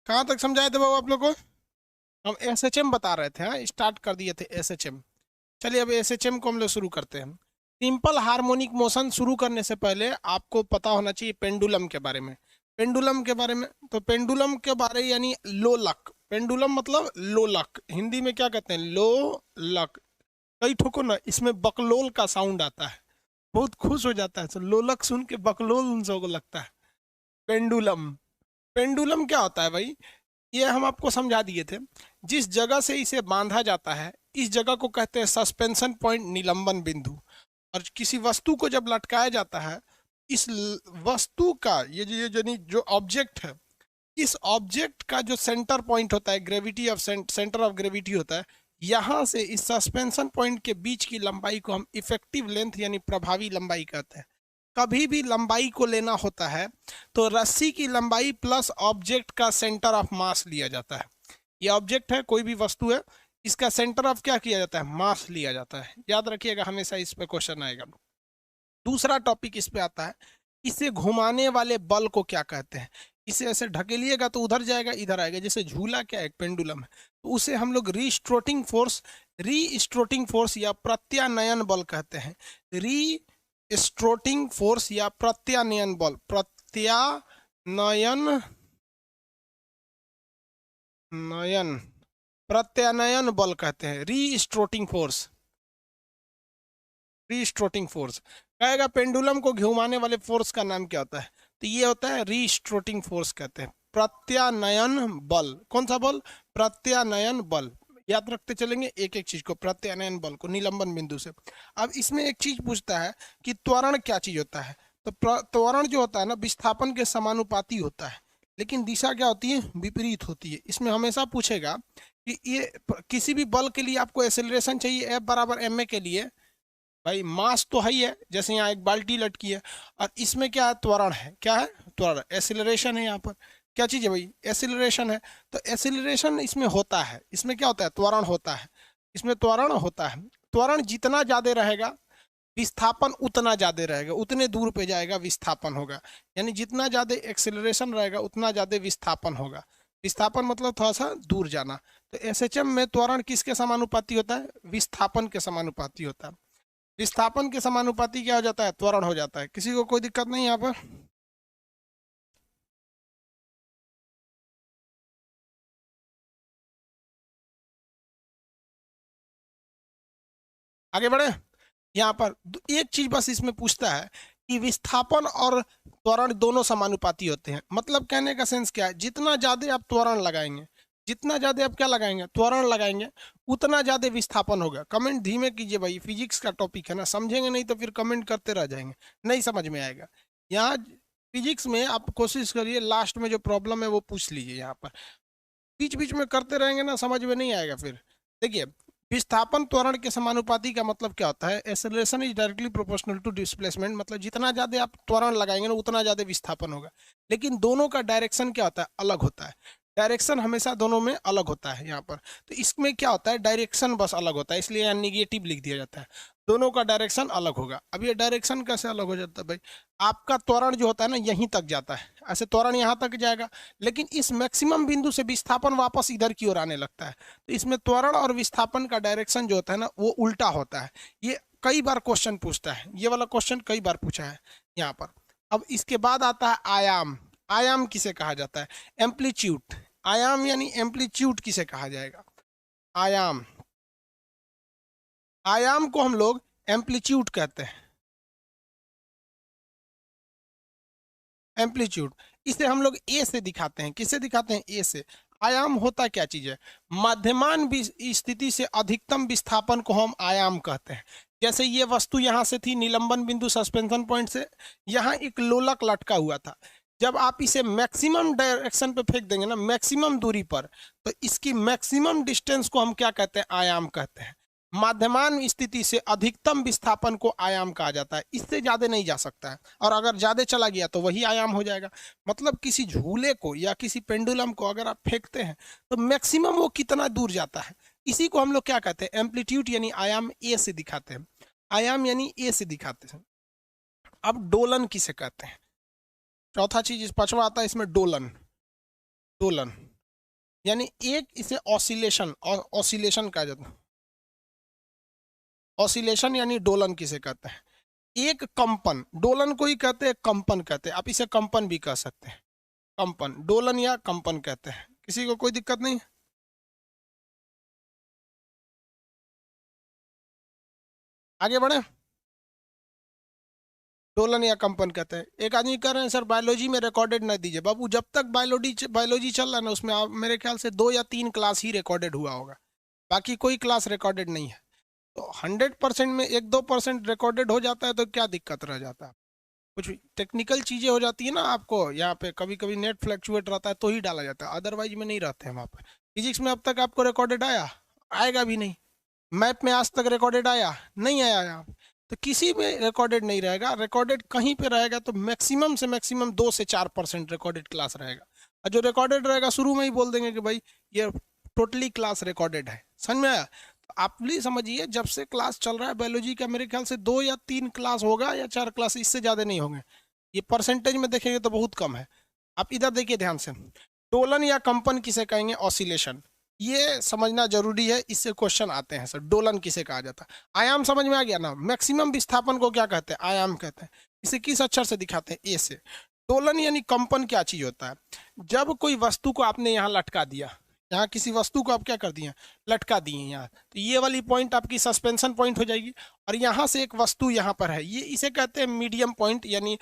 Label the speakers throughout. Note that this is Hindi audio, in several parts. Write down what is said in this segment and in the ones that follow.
Speaker 1: कहाँ तक समझाए थे बाबू आप लोग को? हम एसएचएम बता रहे थे, हाँ स्टार्ट कर दिए थे एसएचएम। चलिए अब एसएचएम को हम लोग शुरू करते हैं। सिंपल हार्मोनिक मोशन शुरू करने से पहले आपको पता होना चाहिए पेंडुलम के बारे में। पेंडुलम के बारे में, तो पेंडुलम के बारे यानी लोलक। पेंडुलम मतलब लोलक, हिंदी में क्या कहते हैं, लोलक। कई ठोको ना इसमें बकलोल का साउंड आता है, बहुत खुश हो जाता है, तो लोलक सुन के बकलोल उन सबको लगता है। पेंडुलम, पेंडुलम क्या होता है भाई, ये हम आपको समझा दिए थे। जिस जगह से इसे बांधा जाता है इस जगह को कहते हैं सस्पेंशन पॉइंट, निलंबन बिंदु। और किसी वस्तु को जब लटकाया जाता है, इस वस्तु का जो ऑब्जेक्ट है, इस ऑब्जेक्ट का जो सेंटर पॉइंट होता है, gravity of centre of gravity होता है, यहां से इस सस्पेंशन पॉइंट के बीच की लंबाई को हम इफेक्टिव लेंथ यानी प्रभावी लंबाई कहते हैं। कभी भी लंबाई को लेना होता है तो रस्सी की लंबाई प्लस ऑब्जेक्ट का सेंटर ऑफ मास लिया जाता है। ये ऑब्जेक्ट है, कोई भी वस्तु है, इसका सेंटर ऑफ क्या किया जाता है, मास लिया जाता है। याद रखिएगा, हमेशा इस पे क्वेश्चन आएगा। दूसरा टॉपिक इस पे आता है, इसे घुमाने वाले बल को क्या कहते हैं। इसे ऐसे ढकेलिएगा तो उधर जाएगा इधर आएगा, जैसे झूला क्या है, एक पेंडुलम है, तो उसे हम लोग रीस्ट्रोटिंग फोर्स या प्रत्यानयन बल कहते हैं। रीस्ट्रोटिंग फोर्स या प्रत्यानयन बल, प्रत्यानयन नयन प्रत्यानयन बल कहते हैं, रीस्ट्रोटिंग फोर्स। रीस्ट्रोटिंग फोर्स कहेगा पेंडुलम को घुमाने वाले फोर्स का नाम क्या होता है, तो ये होता है रीस्ट्रोटिंग फोर्स कहते हैं। प्रत्यानयन बल, कौन सा बल, प्रत्यानयन बल। याद रखते चलेंगे एक एक चीज को, प्रत्यानयन बल को निलंबन बिंदु से। अब इसमें एक चीज पूछता है कि त्वरण क्या चीज होता है, तो त्वरण जो होता है ना विस्थापन के समानुपाती होता है, लेकिन दिशा क्या होती है, विपरीत होती है। इसमें हमेशा पूछेगा कि ये किसी भी बल के लिए आपको एक्सेलरेशन चाहिए, एफ बराबर एम ए के लिए भाई मास तो है ही है, जैसे यहाँ एक बाल्टी लटकी है, और इसमें क्या है, त्वरण है। क्या है, त्वरण, एसिलरेशन है। यहाँ पर क्या चीज़ है भाई, एसिलरेशन है। तो एसिलरेशन इसमें होता है, इसमें क्या होता है, त्वरण होता है। इसमें त्वरण होता है। त्वरण जितना ज़्यादा रहेगा विस्थापन उतना ज़्यादा रहेगा, उतने दूर पे जाएगा विस्थापन होगा। यानी जितना ज़्यादा एक्सेलरेशन रहेगा उतना ज़्यादा विस्थापन होगा। विस्थापन मतलब थोड़ा सा दूर जाना। तो एसएचएम में त्वरण किसके समानुपाती होता है, विस्थापन के समानुपाती होता है। विस्थापन के समानुपाती क्या हो जाता है, त्वरण हो जाता है। किसी को कोई दिक्कत नहीं यहाँ पर? आगे बढ़े। यहाँ पर एक चीज बस इसमें पूछता है कि विस्थापन और त्वरण दोनों समानुपाती होते हैं। मतलब कहने का सेंस क्या है, जितना ज्यादा आप त्वरण लगाएंगे, जितना ज्यादा आप क्या लगाएंगे, त्वरण लगाएंगे, उतना ज्यादा विस्थापन होगा। कमेंट धीमे कीजिए भाई, फिजिक्स का टॉपिक है ना, समझेंगे नहीं तो फिर कमेंट करते रह जाएंगे, नहीं समझ में आएगा। यहाँ फिजिक्स में आप कोशिश करिए लास्ट में जो प्रॉब्लम है वो पूछ लीजिए। यहाँ पर बीच बीच में करते रहेंगे ना, समझ में नहीं आएगा फिर। देखिए, विस्थापन त्वरण के समानुपाती का मतलब क्या होता है, acceleration is directly proportional to displacement. मतलब जितना ज्यादा आप त्वरण लगाएंगे ना उतना ज्यादा विस्थापन होगा। लेकिन दोनों का डायरेक्शन क्या होता है, अलग होता है। डायरेक्शन हमेशा दोनों में अलग होता है यहाँ पर। तो इसमें क्या होता है, डायरेक्शन बस अलग होता है, इसलिए यहाँ निगेटिव लिख दिया जाता है। दोनों का डायरेक्शन अलग होगा। अब ये डायरेक्शन कैसे अलग हो जाता है भाई, आपका त्वरण जो होता है ना यहीं तक जाता है, ऐसे त्वरण यहाँ तक जाएगा, लेकिन इस मैक्सिमम बिंदु से विस्थापन वापस इधर की ओर आने लगता है। तो इसमें त्वरण और विस्थापन का डायरेक्शन जो होता है ना वो उल्टा होता है। ये कई बार क्वेश्चन पूछता है, ये वाला क्वेश्चन कई बार पूछा है यहाँ पर। अब इसके बाद आता है आयाम। आयाम किसे कहा जाता है, एम्पलीट्यूड। आयाम यानी एम्पलीट्यूड किसे कहा जाएगा, आयाम। आयाम को हम लोग एम्पलीट्यूड कहते हैं, एम्पलीट्यूड। इसे हम लोग ए से दिखाते हैं, किससे दिखाते हैं, ए से। आयाम होता क्या चीज है, मध्यमान स्थिति से अधिकतम विस्थापन को हम आयाम कहते हैं। जैसे ये वस्तु यहाँ से थी, निलंबन बिंदु सस्पेंशन पॉइंट से यहाँ एक लोलक लटका हुआ था। जब आप इसे मैक्सिमम डायरेक्शन पे फेंक देंगे ना, मैक्सिमम दूरी पर, तो इसकी मैक्सिमम डिस्टेंस को हम क्या कहते हैं, आयाम कहते हैं। माध्यमान स्थिति से अधिकतम विस्थापन को आयाम कहा जाता है, इससे ज्यादा नहीं जा सकता है। और अगर ज्यादा चला गया तो वही आयाम हो जाएगा। मतलब किसी झूले को या किसी पेंडुलम को अगर आप फेंकते हैं तो मैक्सिमम वो कितना दूर जाता है, इसी को हम लोग क्या कहते हैं, एम्पलीट्यूड यानी आयाम ए से दिखाते हैं। आयाम यानी ए से दिखाते हैं। अब डोलन किसे कहते हैं, चौथा चीज, पांचवा आता है इसमें, डोलन। डोलन यानी एक इसे ऑसिलेशन, ऑसिलेशन कहा जाता है। ऑसिलेशन यानी डोलन किसे कहते हैं? एक कंपन, डोलन को ही कहते हैं, कंपन कहते हैं। आप इसे कंपन भी कह सकते हैं, कंपन, डोलन या कंपन कहते हैं। किसी को कोई दिक्कत नहीं? आगे बढ़े। डोलन या कंपन कहते हैं। एक आदमी कह रहे हैं सर बायोलॉजी में रिकॉर्डेड नहीं दीजिए। बाबू जब तक बायोलॉजी चल रहा है ना, उसमें मेरे ख्याल से 2 या 3 क्लास ही रिकॉर्डेड हुआ होगा, बाकी कोई क्लास रिकॉर्डेड नहीं है। तो 100% में 1-2% रिकॉर्डेड हो जाता है तो क्या दिक्कत रह जाता है? कुछ टेक्निकल चीज़ें हो जाती है ना, आपको यहाँ पे कभी कभी नेट फ्लैक्चुएट रहता है तो ही डाला जाता है, अदरवाइज में नहीं रहते हैं वहाँ पर। फिजिक्स में अब तक आपको रिकॉर्डेड आया? आएगा भी नहीं। मैप में आज तक रिकॉर्डेड आया? नहीं आया यहाँ। तो किसी में रिकॉर्डेड नहीं रहेगा। रिकॉर्डेड कहीं पे रहेगा तो मैक्सिमम से मैक्सिमम 2 से 4% रिकॉर्डेड क्लास रहेगा। और जो रिकॉर्डेड रहेगा शुरू में ही बोल देंगे कि भाई ये टोटली क्लास रिकॉर्डेड है। समझ में आया? तो आप भी समझिए, जब से क्लास चल रहा है बायोलॉजी का, मेरे ख्याल से 2 या 3 क्लास होगा या 4 क्लास, इससे ज़्यादा नहीं होंगे। ये परसेंटेज में देखेंगे तो बहुत कम है। आप इधर देखिए ध्यान से, डोलन या कंपन किसे कहेंगे? ऑसिलेशन। ये समझना जरूरी है, इससे क्वेश्चन आते हैं सर। डोलन किसे कहा जाता है? आयाम समझ में आ गया ना? मैक्सिमम विस्थापन को क्या कहते हैं? आयाम कहते हैं। इसे किस अक्षर से दिखाते हैं? ए से। डोलन यानी कंपन क्या चीज होता है? जब कोई वस्तु को आपने यहाँ लटका दिया, यहाँ किसी वस्तु को आप क्या कर दिए? लटका दिए यहाँ, तो ये वाली पॉइंट आपकी सस्पेंशन पॉइंट हो जाएगी। और यहाँ से एक वस्तु यहाँ पर है, ये इसे कहते हैं मीडियम पॉइंट, यानी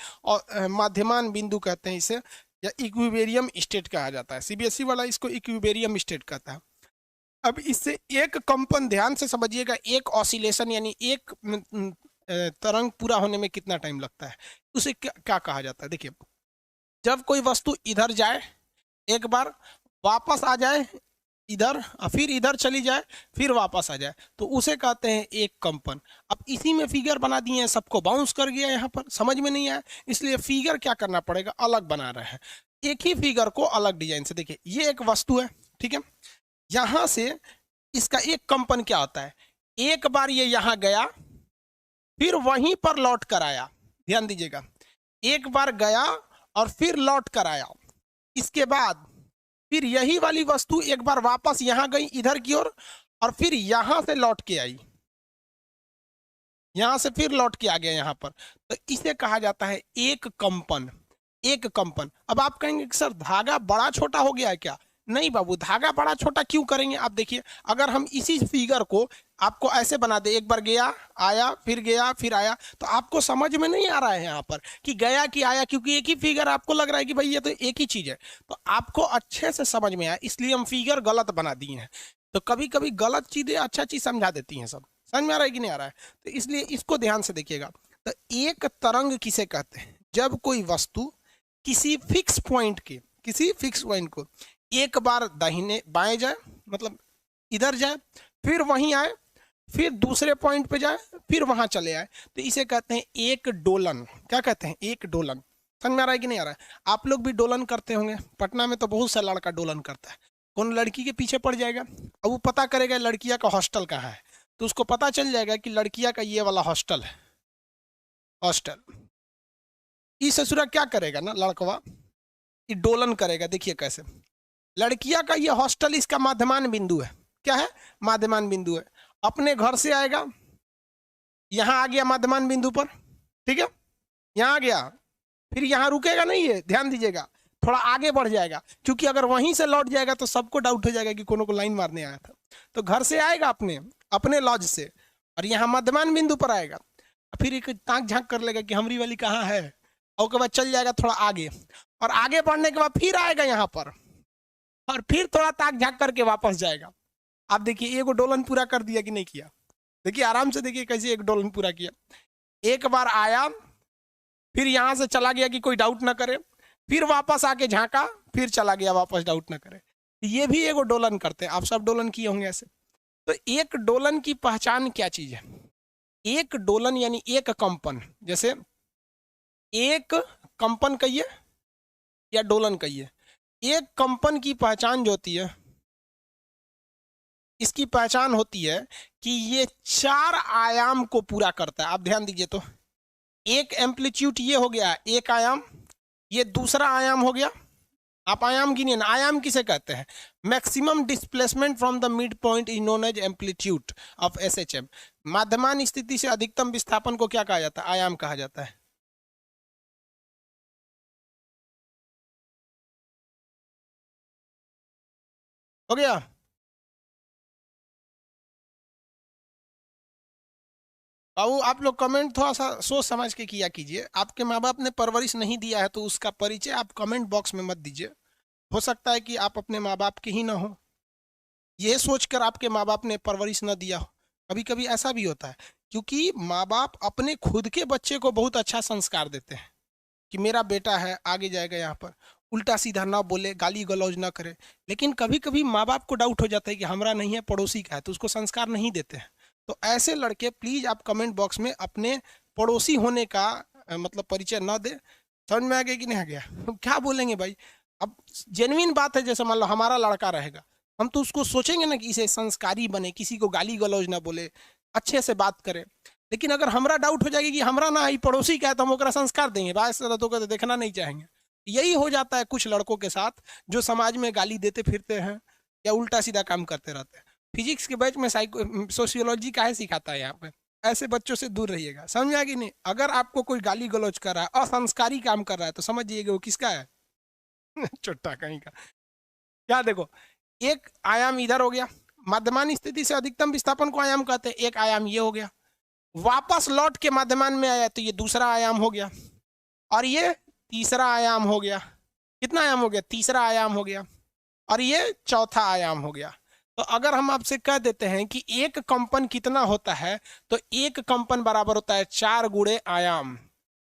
Speaker 1: माध्यमान बिंदु कहते हैं इसे, या इक्विबेरियम स्टेट कहा जाता है। सीबीएसई वाला इसको इक्विबेरियम स्टेट कहता है। अब इससे एक कंपन, ध्यान से समझिएगा, एक ऑसिलेशन यानी एक तरंग पूरा होने में कितना टाइम लगता है, उसे क्या कहा जाता है? देखिए, जब कोई वस्तु इधर जाए, एक बार वापस आ जाए इधर, फिर इधर चली जाए, फिर वापस आ जाए, तो उसे कहते हैं एक कंपन। अब इसी में फिगर बना दिए हैं, सबको बाउंस कर गया यहाँ पर, समझ में नहीं आया, इसलिए फिगर क्या करना पड़ेगा? अलग बना रहे हैं। एक ही फिगर को अलग डिजाइन से। देखिए, ये एक वस्तु है, ठीक है, यहां से इसका एक कंपन क्या होता है? एक बार ये यहां गया, फिर वहीं पर लौट कर आया। ध्यान दीजिएगा, एक बार गया और फिर लौट कर आया। इसके बाद फिर यही वाली वस्तु एक बार वापस यहां गई इधर की ओर, और फिर यहां से लौट के आई, यहां से फिर लौट के आ गया यहां पर। तो इसे कहा जाता है एक कंपन। एक कंपन। अब आप कहेंगे कि सर धागा बड़ा छोटा हो गया है क्या? नहीं बाबू, धागा बड़ा छोटा क्यों करेंगे? आप देखिए, अगर हम इसी फिगर को आपको ऐसे बना दे, एक बार गया आया फिर आया, तो आपको समझ में नहीं आ रहा है यहाँ पर कि गया कि आया, क्योंकि एक ही फिगर आपको लग रहा है कि भाई ये तो एक ही चीज है। तो आपको अच्छे से समझ में आया, इसलिए हम फिगर गलत बना दिए हैं। तो कभी कभी गलत चीजें अच्छा चीज समझा देती हैं। सब समझ में आ रहा है कि नहीं आ रहा है? तो इसलिए इसको ध्यान से देखिएगा। तो एक तरंग किसे कहते हैं? जब कोई वस्तु किसी फिक्स पॉइंट को एक बार दाहिने बाएं जाए, मतलब इधर जाए, फिर वहीं आए, फिर दूसरे पॉइंट पे जाए, फिर वहां चले आए, तो इसे कहते हैं एक डोलन। क्या कहते हैं? एक डोलन। समझ में आ रहा है कि नहीं आ रहा है? आप लोग भी डोलन करते होंगे। पटना में तो बहुत सा लड़का डोलन करता है। कौन लड़की के पीछे पड़ जाएगा, अब वो पता करेगा लड़कियां का हॉस्टल कहाँ है, तो उसको पता चल जाएगा कि लड़कियां का ये वाला हॉस्टल है, हॉस्टल। इस ससुरा क्या करेगा ना लड़कवा, ये डोलन करेगा। देखिए कैसे, लड़कियां का ये हॉस्टल इसका माध्यमान बिंदु है। क्या है? माध्यमान बिंदु है। अपने घर से आएगा, यहां आ गया माध्यमान बिंदु पर, ठीक है, यहां आ गया, फिर यहां रुकेगा नहीं, ये ध्यान दीजिएगा, थोड़ा आगे बढ़ जाएगा, क्योंकि अगर वहीं से लौट जाएगा तो सबको डाउट हो जाएगा कि कोनो को लाइन मारने आया था। तो घर से आएगा अपने अपने लॉज से, और यहाँ मध्यमान बिंदु पर आएगा, फिर एक ताक झांक कर लेगा कि हमारी वाली कहाँ है, और उसके बाद चल जाएगा थोड़ा आगे, और आगे बढ़ने के बाद फिर आएगा यहाँ पर, और फिर थोड़ा ताक झांक करके वापस जाएगा। आप देखिए, एगो डोलन पूरा कर दिया कि नहीं किया? देखिए आराम से देखिए कैसे एक डोलन पूरा किया। एक बार आया, फिर यहां से चला गया कि कोई डाउट ना करे, फिर वापस आके झांका, फिर चला गया वापस, डाउट ना करे। ये भी एगो डोलन करते हैं। आप सब डोलन किए होंगे ऐसे। तो एक डोलन की पहचान क्या चीज है? एक डोलन यानी एक कंपन। जैसे एक कंपन कहिए या डोलन कहिए, एक कंपन की पहचान जो होती है, इसकी पहचान होती है कि ये 4 आयाम को पूरा करता है। आप ध्यान दीजिए, तो एक एम्पलीट्यूड ये हो गया एक आयाम, ये दूसरा आयाम हो गया, आप आयाम गिनिए ना, आयाम किसे कहते हैं? Maximum displacement from the mid point is known as amplitude of SHM. माध्यमान स्थिति से अधिकतम विस्थापन को क्या कहा जाता है? आयाम कहा जाता है। हो गया? बाबू आप लोग कमेंट थोड़ा सा सोच समझ के किया कीजिए। आपके माँ बाप ने परवरिश नहीं दिया है तो उसका परिचय आप कमेंट बॉक्स में मत दीजिए। हो सकता है कि आप अपने माँ बाप के ही ना हो, ये सोचकर आपके माँ बाप ने परवरिश न दिया हो। कभी कभी ऐसा भी होता है, क्योंकि माँ बाप अपने खुद के बच्चे को बहुत अच्छा संस्कार देते हैं कि मेरा बेटा है आगे जाएगा, यहाँ पर उल्टा सीधा ना बोले, गाली गलौज ना करे। लेकिन कभी कभी माँ बाप को डाउट हो जाता है कि हमारा नहीं है पड़ोसी का है, तो उसको संस्कार नहीं देते हैं। तो ऐसे लड़के प्लीज आप कमेंट बॉक्स में अपने पड़ोसी होने का मतलब परिचय न दे। समझ में आ गया कि नहीं आ गया? क्या बोलेंगे भाई? अब जेन्युइन बात है, जैसे मान लो हमारा लड़का रहेगा, हम तो उसको सोचेंगे ना कि इसे संस्कारी बने, किसी को गाली गलौज ना बोले, अच्छे से बात करे। लेकिन अगर हमरा डाउट हो जाएगी कि हमरा ना ही पड़ोसी का है, तो हम ओकरा संस्कार देंगे? बात तो कहते देखना नहीं चाहेंगे। यही हो जाता है कुछ लड़कों के साथ जो समाज में गाली देते फिरते हैं या उल्टा सीधा काम करते रहते हैं। फिजिक्स के बैच में सोशियोलॉजी का है सिखाता है यहाँ पे। ऐसे बच्चों से दूर रहिएगा। समझ आ कि नहीं? अगर आपको कोई गाली गलौज कर रहा है, असंस्कारी काम कर रहा है, तो समझिएगा वो किसका है। चुट्टा कहीं का। क्या देखो, एक आयाम इधर हो गया, मध्यमान स्थिति से अधिकतम विस्थापन को आयाम कहते हैं। एक आयाम ये हो गया, वापस लौट के मध्यमान में आया तो ये दूसरा आयाम हो गया, और ये तीसरा आयाम हो गया। कितना आयाम हो गया? तीसरा आयाम हो गया, और ये चौथा आयाम हो गया। तो अगर हम आपसे कह देते हैं कि एक कंपन कितना होता है, तो एक कंपन बराबर होता है 4 गुणे आयाम,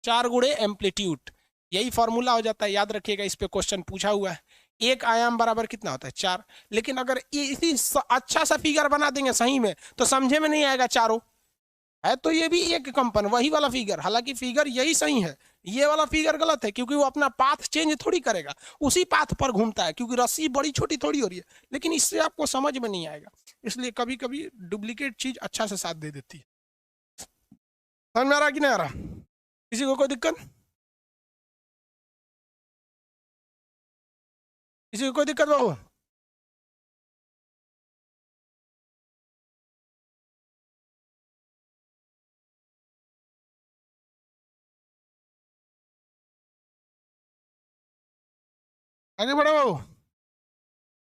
Speaker 1: 4 गुणे एम्पलीट्यूड। यही फॉर्मूला हो जाता है, याद रखिएगा, इस पे क्वेश्चन पूछा हुआ है। एक आयाम बराबर कितना होता है? 4। लेकिन अगर इसी अच्छा सा फिगर बना देंगे सही में, तो समझे में नहीं आएगा चारों है, तो ये भी एक कंपन, वही वाला फिगर। हालांकि फिगर यही सही है, ये वाला फिगर गलत है, क्योंकि वो अपना पाथ चेंज थोड़ी करेगा, उसी पाथ पर घूमता है, क्योंकि रस्सी बड़ी छोटी थोड़ी हो रही है। लेकिन इससे आपको समझ में नहीं आएगा, इसलिए कभी कभी डुप्लीकेट चीज अच्छा से साथ दे देती है। समझ में आ रहा कि नहीं आ रहा? किसी को कोई दिक्कत? किसी को कोई दिक्कत बाबू? आगे बढ़ो बाबू।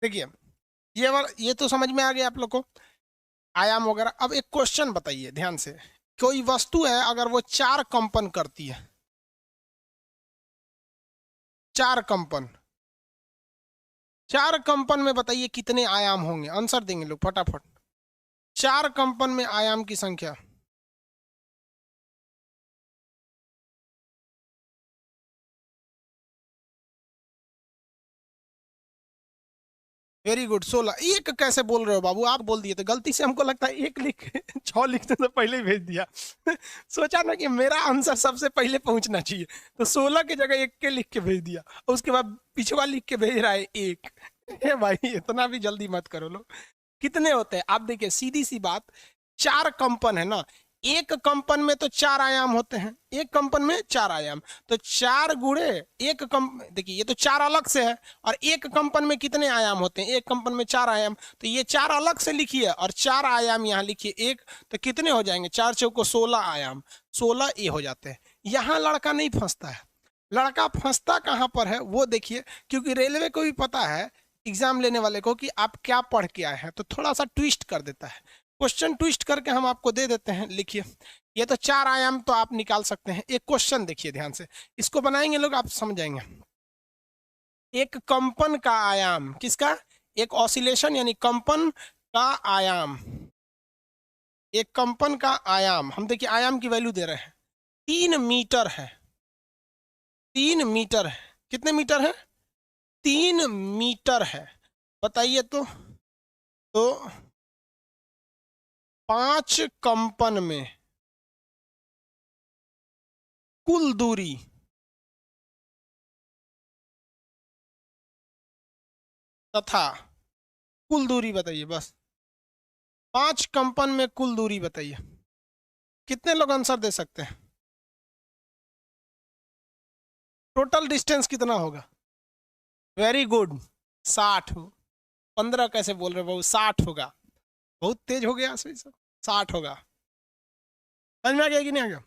Speaker 1: देखिए, ये तो समझ में आ गया आप लोग को, आयाम वगैरह। अब एक क्वेश्चन बताइए ध्यान से। कोई वस्तु है, अगर वो 4 कंपन करती है, 4 कंपन, 4 कंपन में बताइए कितने आयाम होंगे? आंसर देंगे लोग फटाफट। 4 कंपन में आयाम की संख्या। Very good, 16। एक कैसे बोल रहे हो बाबू? आप बोल दिए तो गलती से, हमको लगता है एक लिख 6 लिखने से पहले ही भेज दिया। सोचा ना कि मेरा आंसर सबसे पहले पहुंचना चाहिए, तो 16 की जगह 1 के लिख के भेज दिया, उसके बाद पिछवा लिख के भेज रहा है 1। ए भाई, इतना भी जल्दी मत करो लोग। कितने होते हैं आप देखिए, सीधी सी बात, 4 कंपन है ना, एक कंपन में तो 4 आयाम होते हैं, एक कंपन में 4 आयाम, तो 4 गुणे एक देखिए ये तो 4 अलग से है, और एक कंपन में कितने आयाम होते हैं? एक कंपन में 4 आयाम, तो ये 4 अलग से लिखिए और 4 आयाम यहाँ लिखिए एक, तो कितने हो जाएंगे? 4 चौको 16 आयाम, 16 ये हो जाते हैं। यहाँ लड़का नहीं फंसता है। लड़का फंसता कहाँ पर है वो देखिए, क्योंकि रेलवे को भी पता है एग्जाम लेने वाले को कि आप क्या पढ़ के आए हैं, तो थोड़ा सा ट्विस्ट कर देता है, क्वेश्चन ट्विस्ट करके हम आपको दे देते हैं। लिखिए, ये तो 4 आयाम तो आप निकाल सकते हैं। एक क्वेश्चन देखिए ध्यान से, इसको बनाएंगे लोग, आप समझ जाएंगे। एक कंपन का आयाम, किसका? एक ऑसिलेशन यानी कंपन का आयाम, एक कंपन का आयाम, हम देखिए आयाम की वैल्यू दे रहे हैं, 3 मीटर है। 3 मीटर है, कितने मीटर है? 3 मीटर है। बताइए तो 5 कंपन में कुल दूरी, तथा कुल दूरी बताइए बस। 5 कंपन में कुल दूरी बताइए। कितने लोग आंसर दे सकते हैं? टोटल डिस्टेंस कितना होगा? Very good, 60। 15 कैसे बोल रहे हो बाबू, 60 होगा। बहुत तेज हो गया सही सब, 60 होगा। समझ में आ गया कि नहीं आ गया?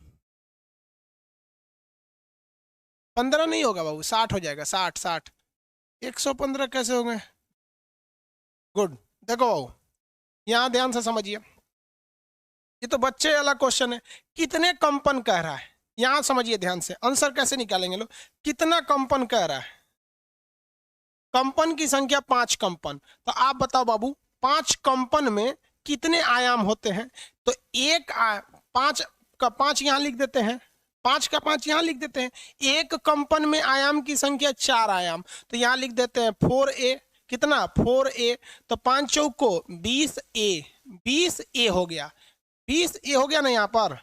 Speaker 1: 15 नहीं होगा बाबू, 60 हो जाएगा, 60 60। 115 कैसे हो गए? गुड। देखो बाबू, यहाँ ध्यान से समझिए, ये तो बच्चे वाला क्वेश्चन है। कितने कंपन कह रहा है, यहाँ समझिए ध्यान से, आंसर कैसे निकालेंगे लोग। कितना कंपन कह रहा है? कंपन की संख्या 5 कंपन। तो आप बताओ बाबू, 5 कंपन में कितने आयाम होते हैं? तो 5 का 5 यहाँ लिख देते हैं, 5 का 5 यहाँ लिख देते हैं। एक कंपन में आयाम की संख्या 4 आयाम, तो यहाँ लिख देते हैं 4a। कितना? 4a। तो 5 चौको 20a, 20a हो गया, 20a हो गया ना यहाँ पर,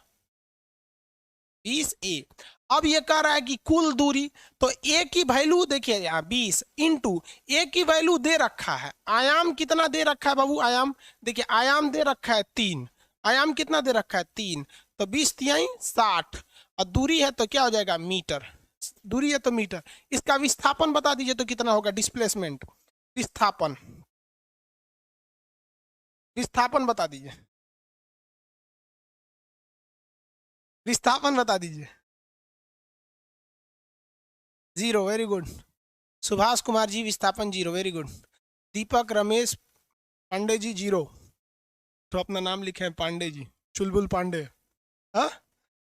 Speaker 1: 20a। अब ये कह रहा है कि कुल दूरी, तो a की वैल्यू देखिए यहाँ 20 इंटू a की वैल्यू दे रखा है, आयाम कितना दे रखा है बाबू? आयाम देखिए, आयाम दे रखा है 3। आयाम कितना दे रखा है? 3। तो 20 तिहाई 60, और दूरी है तो क्या हो जाएगा? मीटर। दूरी है तो मीटर। इसका विस्थापन बता दीजिए तो कितना होगा? डिस्प्लेसमेंट, विस्थापन, विस्थापन बता दीजिए, विस्थापन बता दीजिए। 0, वेरी गुड। सुभाष कुमार जी विस्थापन 0, वेरी गुड। दीपक रमेश पांडे जी 0, तो अपना नाम लिखे हैं पांडे जी, चुलबुल पांडे। हाँ,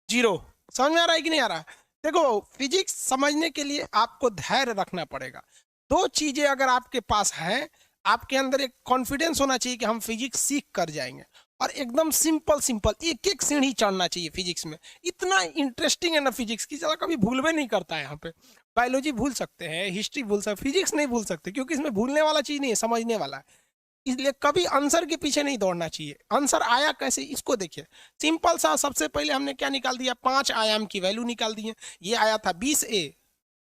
Speaker 1: 0। समझ में आ रहा है कि नहीं आ रहा? देखो, फिजिक्स समझने के लिए आपको धैर्य रखना पड़ेगा। दो चीजें अगर आपके पास है, आपके अंदर एक कॉन्फिडेंस होना चाहिए कि हम फिजिक्स सीख कर जाएंगे, और एकदम सिंपल सिंपल एक एक सीढ़ी चढ़ना चाहिए फिजिक्स में। इतना इंटरेस्टिंग है ना फिजिक्स की, चला कभी भूल में नहीं करता है। यहाँ पे बायोलॉजी भूल सकते हैं, हिस्ट्री भूल सकते, फिजिक्स नहीं भूल सकते, क्योंकि इसमें भूलने वाला चीज नहीं है, समझने वाला है। इसलिए कभी आंसर के पीछे नहीं दौड़ना चाहिए। आंसर आया कैसे, इसको देखिए। सिंपल सा, सबसे पहले हमने क्या निकाल दिया? 5 आयाम की वैल्यू निकाल दी है। ये आया था 20a।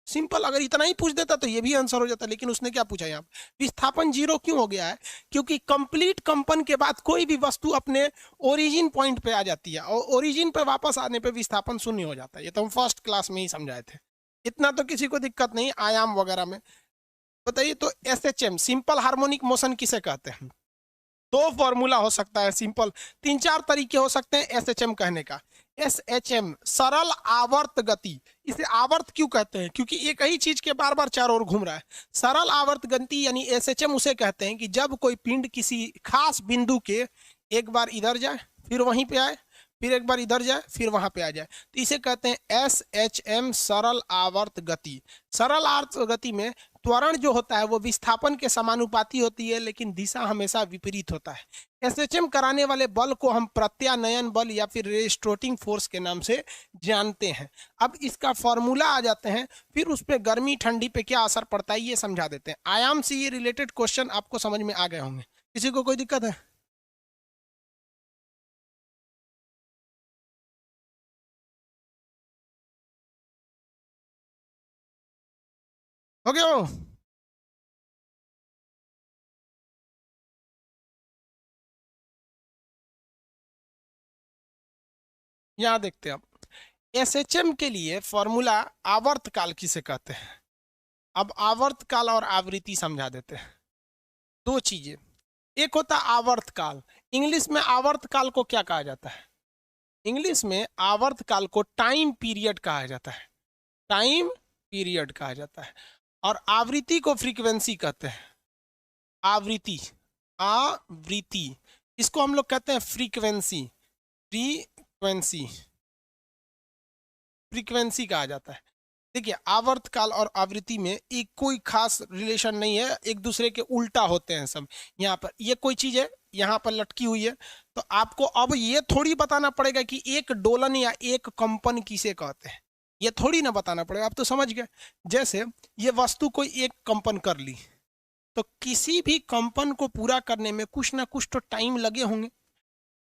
Speaker 1: सिंपल, अगर इतना ही पूछ देता तो ये भी आंसर हो जाता, लेकिन उसने क्या पूछा यहाँ? विस्थापन 0 क्यों हो गया है? क्योंकि कंप्लीट कंपन के बाद कोई भी वस्तु अपने ओरिजिन पॉइंट पे आ जाती है, और ओरिजिन पे वापस आने पे विस्थापन 0 हो जाता है। ये तो हम फर्स्ट क्लास में ही समझाए थे, इतना तो किसी को दिक्कत नहीं आयाम वगैरह में। बताइए, तो SHM सिंपल हार्मोनिक मोशन किसे कहते हैं? दो फॉर्मूला हो सकता है सिंपल, 3-4 तरीके हो सकते हैं SHM कहने का। SHM सरल आवर्त गति। इसे आवर्त क्यों कहते हैं? क्योंकि एक ही चीज के बार बार चारों ओर घूम रहा है। सरल आवर्त गति यानी SHM उसे कहते हैं कि जब कोई पिंड किसी खास बिंदु के एक बार इधर जाए, फिर वहीं पे आए, फिर एक बार इधर जाए, फिर वहां पे आ जाए, तो इसे कहते हैं SHM सरल आवर्त गति। सरल आवर्त गति में त्वरण जो होता है वो विस्थापन के समानुपाती होती है, लेकिन दिशा हमेशा विपरीत होता है। SHM कराने वाले बल को हम प्रत्यानयन बल या फिर रेस्टोटिंग फोर्स के नाम से जानते हैं। अब इसका फॉर्मूला आ जाते हैं, फिर उस पर गर्मी ठंडी पे क्या असर पड़ता है ये समझा देते हैं। आयाम से ये रिलेटेड क्वेश्चन आपको समझ में आ गए होंगे। किसी को कोई दिक्कत है? हो गया हो? यहाँ देखते हैं आप, SHM के लिए फॉर्मूला आवर्तकाल किसे कहते हैं। अब आवर्तकाल और आवृत्ति समझा देते हैं। दो चीजें, एक होता है आवर्तकाल। इंग्लिश में आवर्तकाल को क्या कहा जाता है? इंग्लिश में आवर्तकाल को टाइम पीरियड कहा जाता है, टाइम पीरियड कहा जाता है। और आवृत्ति को फ्रीक्वेंसी कहते हैं। आवृत्ति, आवृत्ति, इसको हम लोग कहते हैं फ्रीक्वेंसी, फ्रीक्वेंसी, फ्रीक्वेंसी कहा जाता है। देखिए, आवर्तकाल और आवृत्ति में एक कोई खास रिलेशन नहीं है, एक दूसरे के उल्टा होते हैं सब। यहाँ पर ये कोई चीज है, यहाँ पर लटकी हुई है, तो आपको अब ये थोड़ी बताना पड़ेगा कि एक डोलन या एक कंपन किसे कहते हैं, ये थोड़ी ना बताना पड़ेगा, आप तो समझ गए। जैसे ये वस्तु कोई एक कंपन कर ली, तो किसी भी कंपन को पूरा करने में कुछ ना कुछ तो टाइम लगे होंगे,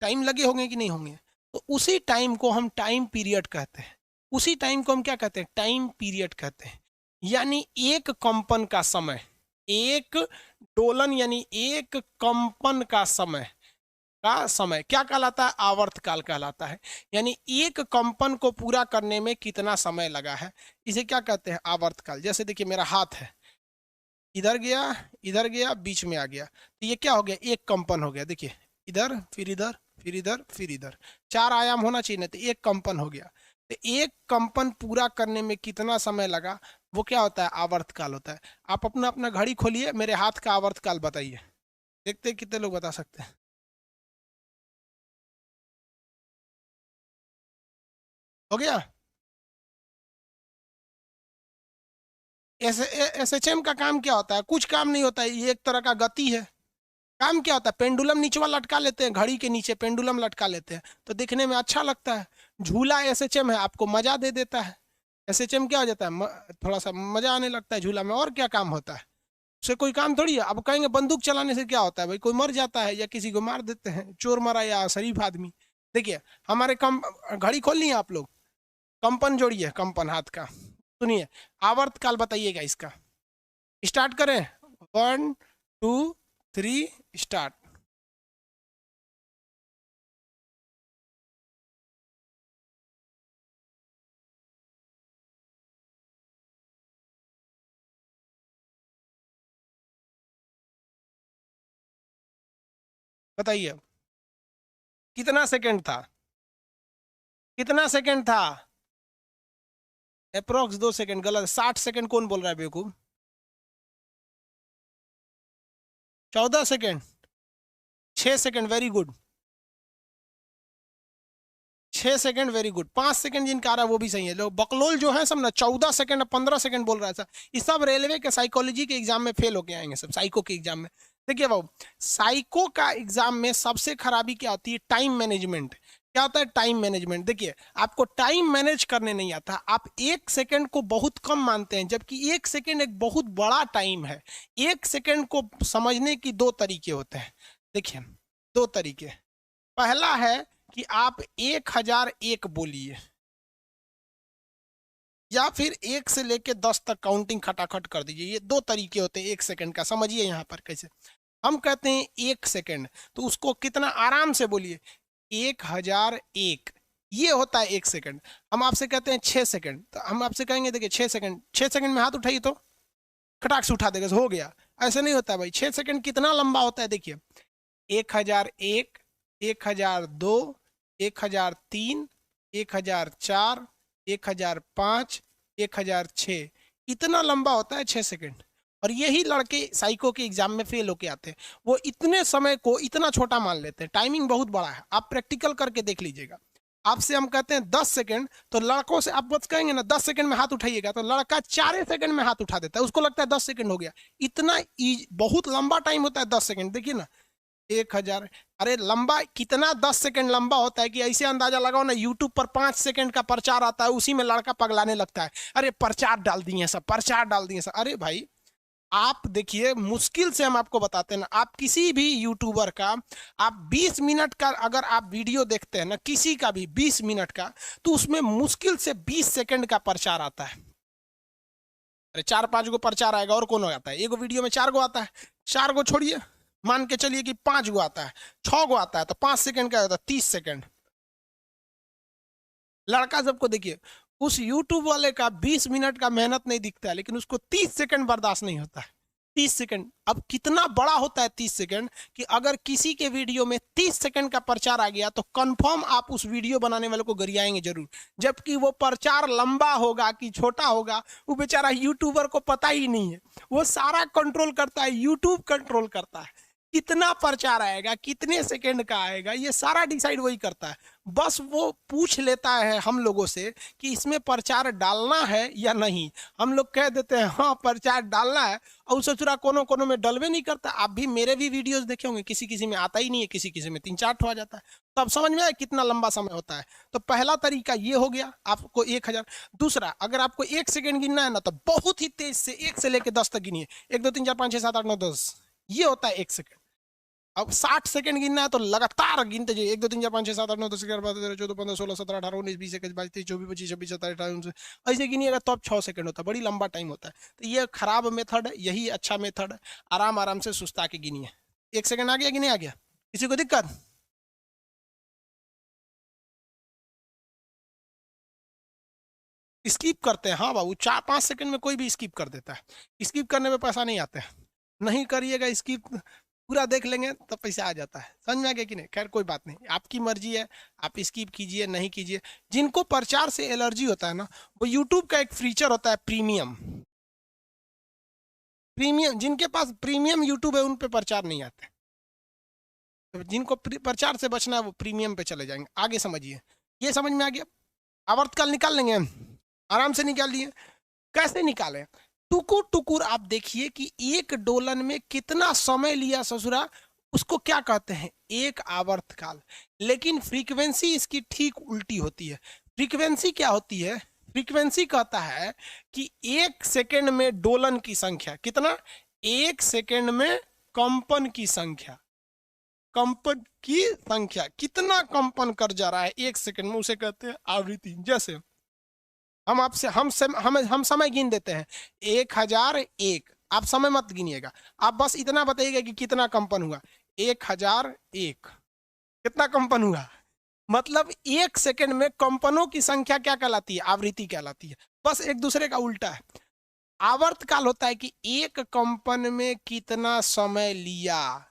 Speaker 1: टाइम लगे होंगे कि नहीं होंगे? तो उसी टाइम को हम टाइम पीरियड कहते हैं। उसी टाइम को हम क्या कहते हैं? टाइम पीरियड कहते हैं। यानी एक कंपन का समय, एक दोलन यानी एक कंपन का समय, का समय क्या कहलाता है? आवर्तकाल कहलाता है। यानी एक कंपन को पूरा करने में कितना समय लगा है, इसे क्या कहते हैं? आवर्तकाल। जैसे देखिए, मेरा हाथ है, इधर गया, बीच में आ गया, तो ये क्या हो गया, एक कंपन हो गया। देखिए इधर, फिर इधर, फिर इधर, फिर इधर, 4 आयाम होना चाहिए ना, तो एक कंपन हो गया। तो एक कंपन पूरा करने में कितना समय लगा, वो क्या होता है, आवर्तकाल होता है। आप अपना अपना घड़ी खोलिए, मेरे हाथ का आवर्तकाल बताइए, देखते हैं कितने लोग बता सकते हैं। हो गया। एसएचएम का काम क्या होता है, कुछ काम नहीं होता है, ये एक तरह का गति है। काम क्या होता है, पेंडुलम नीचवा लटका लेते हैं, घड़ी के नीचे पेंडुलम लटका लेते हैं, तो दिखने में अच्छा लगता है। झूला एसएचएम है, आपको मजा दे देता है। एसएचएम क्या हो जाता है, थोड़ा सा मजा आने लगता है झूला में, और क्या काम होता है, उससे कोई काम थोड़ी है। अब कहेंगे बंदूक चलाने से क्या होता है, भाई कोई मर जाता है या किसी को मार देते हैं, चोर मरा या शरीफ आदमी। देखिए हमारे कम, घड़ी खोल ली आप लोग, कंपन जोड़िए, कंपन हाथ का, सुनिए, आवर्तकाल बताइएगा इसका। स्टार्ट करें, 1 2 3 स्टार्ट। बताइए कितना सेकंड था, कितना सेकंड था, अप्रोक्स 2 सेकंड, गलत, 60 सेकंड कौन बोल रहा है बेवकूफ, 14 second, 6 second, very good, 6 second, very good, 5 second जिनका आ रहा है वो भी सही है। लोग बकलोल जो है सब ना 14 सेकंड 15 सेकंड बोल रहा है सर, ये सब रेलवे के साइकोलॉजी के एग्जाम में फेल होके आएंगे सब, साइको के एग्जाम में। देखिए बाबू, साइको का एग्जाम में सबसे खराबी क्या होती है, टाइम मैनेजमेंट। क्या होता है टाइम मैनेजमेंट, देखिए आपको टाइम मैनेज करने नहीं आता, आप 1 सेकंड को बहुत कम मानते हैं, जबकि 1 सेकंड एक बहुत बड़ा टाइम है। 1 सेकंड को समझने की 2 तरीके होते हैं, देखिए 2 तरीके। पहला है कि आप 1001 बोलिए, या फिर 1 से लेके 10 तक काउंटिंग खटाखट कर दीजिए, ये 2 तरीके होते हैं 1 सेकंड का। समझिए यहाँ पर कैसे हम कहते हैं 1 सेकंड, तो उसको कितना आराम से बोलिए, 1001, ये होता है 1 सेकंड। हम आपसे कहते हैं 6 सेकंड, तो हम आपसे कहेंगे देखिए 6 सेकंड, 6 सेकंड में हाथ उठाइए तो खटाक से उठा देगा, हो गया। ऐसे नहीं होता भाई, 6 सेकंड कितना लंबा होता है, देखिए 1001, 1002, 1003, 1004, 1005, 1006, इतना लंबा होता है 6 सेकंड। और यही लड़के साइको के एग्जाम में फेल होके आते हैं, वो इतने समय को इतना छोटा मान लेते हैं, टाइमिंग बहुत बड़ा है, आप प्रैक्टिकल करके देख लीजिएगा। आपसे हम कहते हैं 10 सेकंड, तो लड़कों से आप बस कहेंगे ना 10 सेकंड में हाथ उठाइएगा, तो लड़का 4 सेकंड में हाथ उठा देता है, उसको लगता है 10 सेकंड हो गया। इतना बहुत लंबा टाइम होता है 10 सेकंड, देखिए ना 1000, अरे लंबा कितना, 10 सेकंड लंबा होता है कि ऐसे अंदाजा लगाओ ना, यूट्यूब पर 5 सेकंड का प्रचार आता है, उसी में लड़का पगलाने लगता है, अरे प्रचार डाल दिए सब, प्रचार डाल दिए सब। अरे भाई आप देखिए, मुश्किल से हम आपको बताते हैं ना, आप किसी भी यूट्यूबर का, आप 20 मिनट का अगर आप वीडियो देखते हैं ना, किसी का भी 20 मिनट का, तो उसमें मुश्किल से 20 सेकंड का प्रचार आता है। अरे 4 5 गो प्रचार आएगा, और कौन आता है, एगो वीडियो में 4 गो आता है, 4 गो छोड़िए, मान के चलिए कि 5 गो आता है, 6 गो आता है, तो 5 सेकंड का होता है 30 सेकंड। लड़का सबको देखिए, उस यूट्यूब वाले का 20 मिनट का मेहनत नहीं दिखता है, लेकिन उसको 30 सेकंड बर्दाश्त नहीं होता है, 30 सेकंड। अब कितना बड़ा होता है 30 सेकंड, कि अगर किसी के वीडियो में 30 सेकंड का प्रचार आ गया, तो कंफर्म आप उस वीडियो बनाने वाले को गरियाएंगे जरूर, जबकि वो प्रचार लंबा होगा कि छोटा होगा, वो बेचारा यूट्यूबर को पता ही नहीं है। वो सारा कंट्रोल करता है, यूट्यूब कंट्रोल करता है, कितना प्रचार आएगा, कितने सेकंड का आएगा, ये सारा डिसाइड वही करता है। बस वो पूछ लेता है हम लोगों से कि इसमें प्रचार डालना है या नहीं, हम लोग कह देते हैं हाँ प्रचार डालना है, और ससुरा कोनो कोनो में डलवे नहीं करता। आप भी मेरे भी वीडियोस देखे होंगे, किसी किसी में आता ही नहीं है, किसी किसी में 3 4 ठो आ जाता है, तो अब समझ में आया कितना लंबा समय होता है। तो पहला तरीका ये हो गया आपको 1000। दूसरा, अगर आपको 1 सेकंड गिनना है ना, तो बहुत ही तेज से 1 से लेकर 10 तक गिनिए, 1 2 3 4 5 6 7 8 9 10, ये होता है 1 सेकंड। अब 60 सेकंड गिनना है, तो लगातार गिनते जाइए, 1 2 3 4 5 6 7 8 9 10 11 12 13 14 15 16 17 18 19 20 21 22 23 24 25 26 27 28 29 ऐसे गिनिएगा तो अब 6 सेकंड होता है, बड़ी लंबा टाइम होता है। तो ये खराब मेथड है, यही अच्छा मेथड है, आराम आराम से सुस्ता के गिनिए। 1 सेकंड आ गया कि नहीं आ गया, किसी को दिक्कत? स्किप करते हैं, हाँ बाबू 4-5 सेकंड में कोई भी स्किप कर देता है, स्किप करने में पैसा नहीं आता है, नहीं करिएगा स्किप, पूरा देख लेंगे तो पैसा आ जाता है। समझ में आ गया कि नहीं? खैर कोई बात नहीं, आपकी मर्जी है, आप स्किप कीजिए नहीं कीजिए। जिनको प्रचार से एलर्जी होता है ना, वो यूट्यूब का एक फीचर होता है प्रीमियम, प्रीमियम जिनके पास प्रीमियम यूट्यूब है उन पे प्रचार नहीं आते, तो जिनको प्रचार से बचना है वो प्रीमियम पे चले जाएंगे। आगे समझिए, ये समझ में आ गया? आवर्तकाल निकाल लेंगे हम, आराम से निकाल लिए। कैसे निकालें? टुकुर टुकुर आप देखिए कि एक डोलन में कितना समय लिया ससुरा, उसको क्या कहते हैं? एक आवर्तकाल। लेकिन फ्रीक्वेंसी इसकी ठीक उल्टी होती है। फ्रीक्वेंसी क्या होती है? फ्रीक्वेंसी कहता है कि 1 सेकंड में डोलन की संख्या कितना, 1 सेकंड में कंपन की संख्या, कंपन की संख्या कितना कंपन कर जा रहा है 1 सेकंड में, उसे कहते हैं आवृत्ति। जैसे हम आपसे हम समय गिन देते हैं 1001, आप समय मत गिनिएगा, आप बस इतना बताइएगा कि कितना कंपन हुआ। 1001 कितना कंपन हुआ, मतलब 1 सेकंड में कंपनों की संख्या क्या कहलाती है? आवृत्ति कहलाती है। बस एक दूसरे का उल्टा है। आवर्तकाल होता है कि एक कंपन में कितना समय लिया,